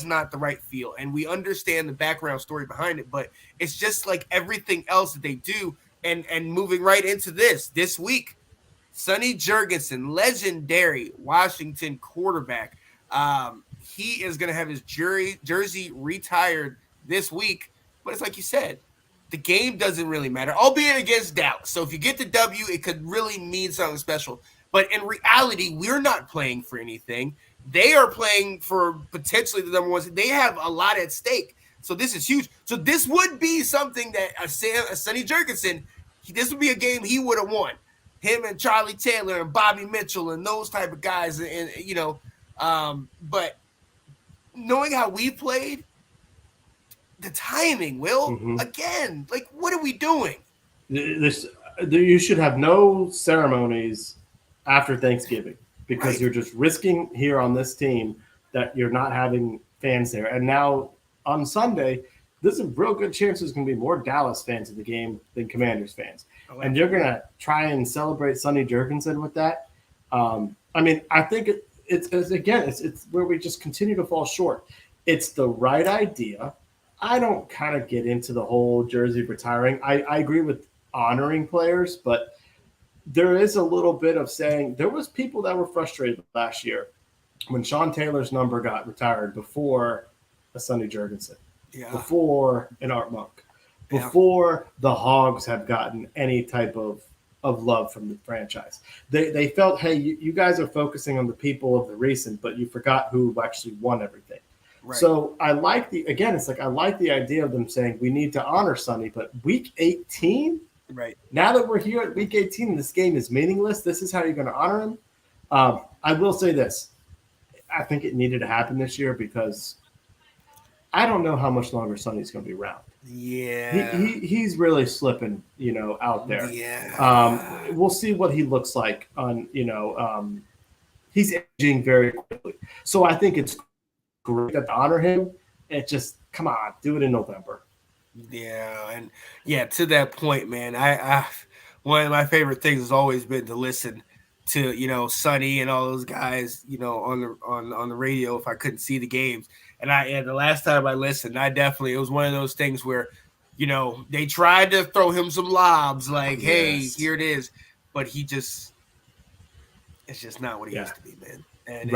A: not the right feel. And we understand the background story behind it, but it's just like everything else that they do. And moving right into this week, Sonny Jurgensen, legendary Washington quarterback. He is going to have his jersey retired this week. But it's like you said, the game doesn't really matter, albeit against Dallas. So if you get the W, it could really mean something special. But in reality, we're not playing for anything. They are playing for potentially the number one. They have a lot at stake. So this is huge. So this would be something that a Sonny Jurgensen, this would be a game he would have won. Him and Charlie Taylor and Bobby Mitchell and those type of guys, and but knowing how we played, the timing, again, like what are we doing?
B: You should have no ceremonies after Thanksgiving because you're just risking here on this team that you're not having fans there. And now on Sunday, there's a real good chance there's going to be more Dallas fans in the game than Commanders fans. And you're going to try and celebrate Sonny Jurgensen with that. I think it's where we just continue to fall short. It's the right idea. I don't kind of get into the whole jersey retiring. I agree with honoring players, but there is a little bit of saying there was people that were frustrated last year when Sean Taylor's number got retired before a Sonny Jurgensen, before an Art Monk, before the Hogs have gotten any type of love from the franchise. They felt, hey, you guys are focusing on the people of the recent, but you forgot who actually won everything. Right. So I like the idea of them saying we need to honor Sonny, but week 18,
A: right
B: now that we're here at week 18, this game is meaningless. This is how you're going to honor him. I will say this. I think it needed to happen this year because I don't know how much longer Sonny's going to be around.
A: Yeah.
B: He's really slipping, out there.
A: Yeah.
B: We'll see what he looks like on, he's aging very quickly. So I think it's great to honor him. It just, come on, do it in November.
A: Yeah. And to that point, man, I one of my favorite things has always been to listen to, Sonny and all those guys, on the radio if I couldn't see the games. And the last time I listened, it was one of those things where, they tried to throw him some lobs like, hey, here it is. But it's just not what he used to be, man. And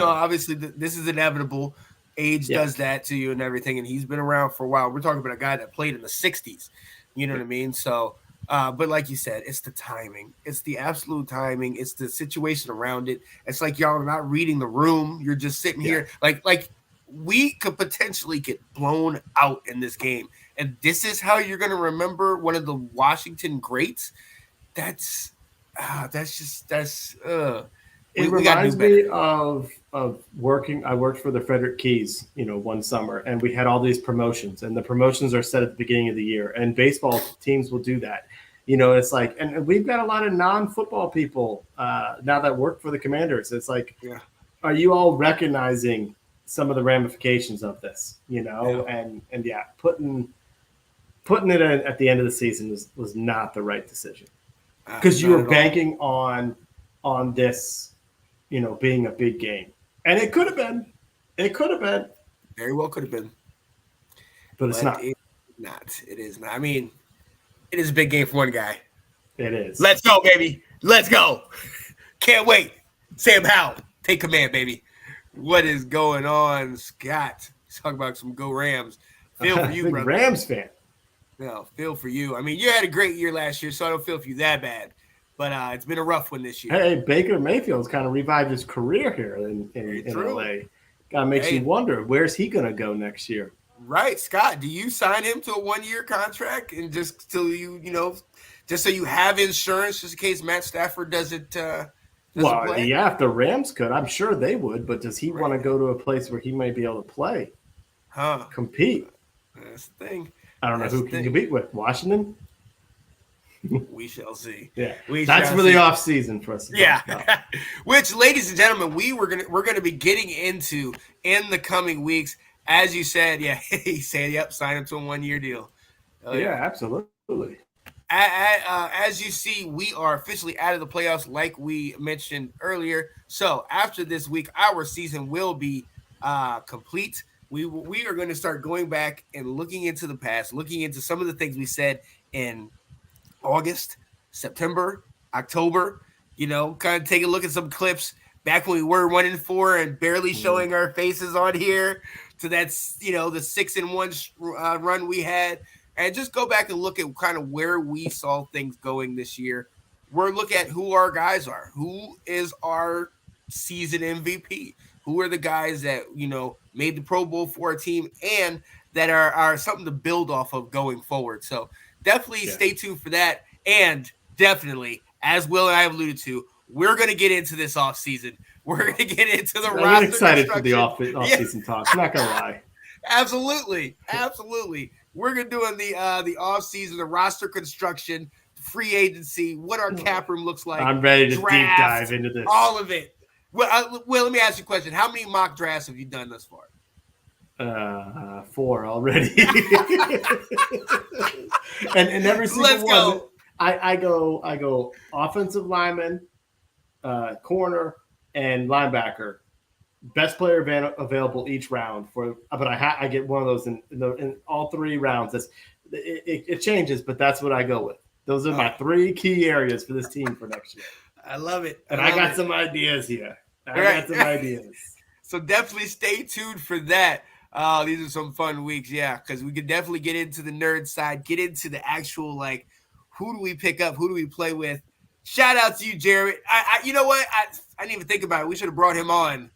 A: obviously this is inevitable. Age does that to you and everything. And he's been around for a while. We're talking about a guy that played in the 60s. You know what I mean? So, but like you said, it's the timing. It's the absolute timing. It's the situation around it. It's like y'all are not reading the room. You're just sitting here. Like we could potentially get blown out in this game. And this is how you're going to remember one of the Washington greats.
B: It reminds me of working. I worked for the Frederick Keys, one summer, and we had all these promotions, and the promotions are set at the beginning of the year, and baseball teams will do that. It's like, and we've got a lot of non-football people now that work for the Commanders. It's like, are you all recognizing some of the ramifications of this? And putting it in at the end of the season was not the right decision because you were banking on this. Being a big game. And it could have been.
A: Very well could have been.
B: But it's not.
A: It is not. I mean, it is a big game for one guy.
B: It is.
A: Let's go, baby. Let's go. Can't wait. Sam Howell, take command, baby. What is going on, Scott? Let's talk about some Go Rams. Feel for you, brother.
B: Rams fan.
A: No, feel for you. I mean, you had a great year last year, so I don't feel for you that bad. But it's been a rough one this year.
B: Hey, Baker Mayfield's kind of revived his career here in LA. Kind of makes you wonder, where's he going to go next year?
A: Right, Scott. Do you sign him to a 1-year contract and just till just so you have insurance just in case Matt Stafford doesn't play?
B: If the Rams could, I'm sure they would. But does he want to go to a place where he might be able to play? Compete?
A: That's the thing.
B: I don't know who can compete with. Washington?
A: We shall see.
B: Yeah, that's for the offseason for us.
A: Which, ladies and gentlemen, we're gonna be getting into in the coming weeks. As you said, he said, sign him to a 1-year deal.
B: Absolutely.
A: As you see, we are officially out of the playoffs, like we mentioned earlier. So after this week, our season will be complete. We are going to start going back and looking into the past, looking into some of the things we said in August, September, October, kind of take a look at some clips back when we were 1-4 and barely showing our faces on here to that, the 6-1 run we had, and just go back and look at kind of where we saw things going this year. We're looking at who our guys are, who is our season MVP, who are the guys that, made the Pro Bowl for a team, and that are something to build off of going forward. So definitely stay tuned for that. And definitely, as Will and I have alluded to, we're going to get into this offseason. We're going to get into the roster.
B: I'm excited for the offseason talk. I'm not going to lie.
A: Absolutely. We're going to do the offseason, the roster construction, free agency, what our cap room looks like.
B: I'm ready to deep dive into this.
A: All of it. Well, let me ask you a question. How many mock drafts have you done thus far?
B: 4 already. and every single one. I go offensive lineman, corner, and linebacker. Best player available each round but I get one of those in all 3 rounds. It changes, but that's what I go with. Those are my 3 key areas for this team for next year.
A: I love it.
B: I got some ideas here. Got some ideas.
A: So definitely stay tuned for that. These are some fun weeks, because we could definitely get into the nerd side, get into the actual, like, who do we pick up, who do we play with. Shout out to you, Jared. You know what? I didn't even think about it. We should have brought him on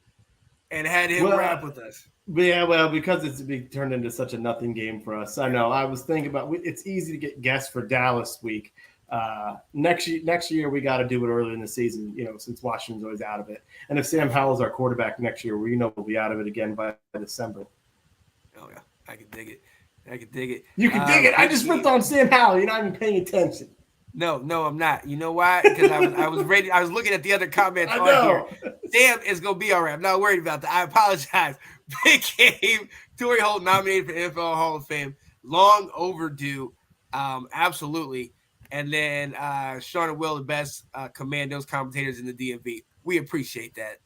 A: and had him rap with us.
B: Yeah, well, because it's turned into such a nothing game for us. I know. I was thinking about it's easy to get guests for Dallas week. Next year we got to do it early in the season, since Washington's always out of it. And if Sam Howell's our quarterback next year, we'll be out of it again by December.
A: Oh yeah, I can dig it.
B: You can dig it. I just ripped on Sam Howell. You're not even paying attention.
A: No, I'm not. You know why? Because I was ready. I was looking at the other comments on here. Sam is gonna be all right. I'm not worried about that. I apologize. Big game. Torrey Holt nominated for NFL Hall of Fame. Long overdue. Absolutely. And then Sean and Will, the best Commandos commentators in the DMV. We appreciate that.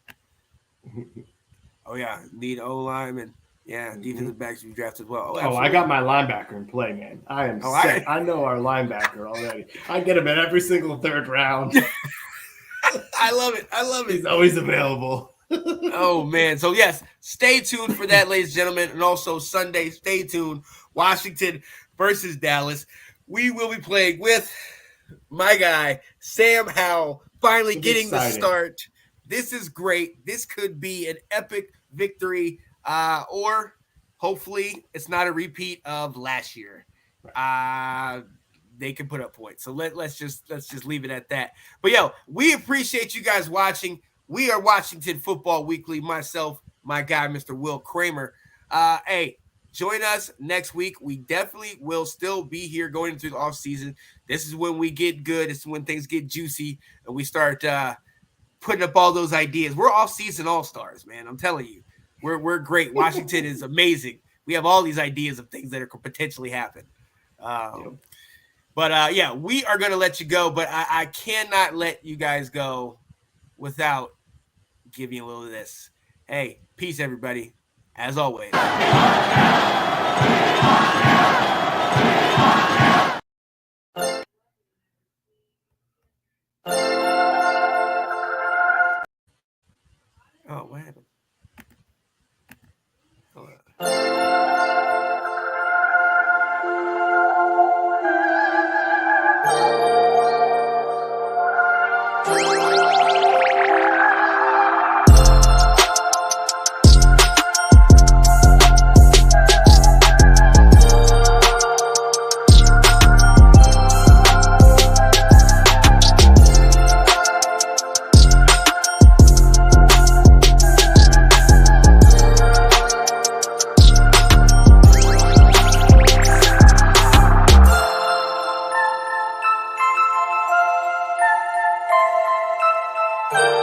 A: Oh yeah, need O-lineman. Yeah, defensive backs we drafted as well.
B: I got my linebacker in play, man. I am set. I know our linebacker already. I get him in every single 3rd round.
A: I love it.
B: He's always available.
A: Oh, man. So, yes, stay tuned for that, ladies and gentlemen. And also Sunday, stay tuned. Washington versus Dallas. We will be playing with my guy, Sam Howell, finally getting the start. This is great. This could be an epic victory. Or hopefully it's not a repeat of last year. They can put up points. So let's just leave it at that. But we appreciate you guys watching. We are Washington Football Weekly. Myself, my guy, Mr. Will Kramer. Hey, join us next week. We definitely will still be here going into the off season. This is when we get good. This is when things get juicy and we start putting up all those ideas. We're off season all-stars, man. I'm telling you. We're great. Washington is amazing. We have all these ideas of things that could potentially happen. But we are going to let you go. But I cannot let you guys go without giving you a little of this. Hey, peace, everybody. As always. Oh, what happened? Hold on.
C: you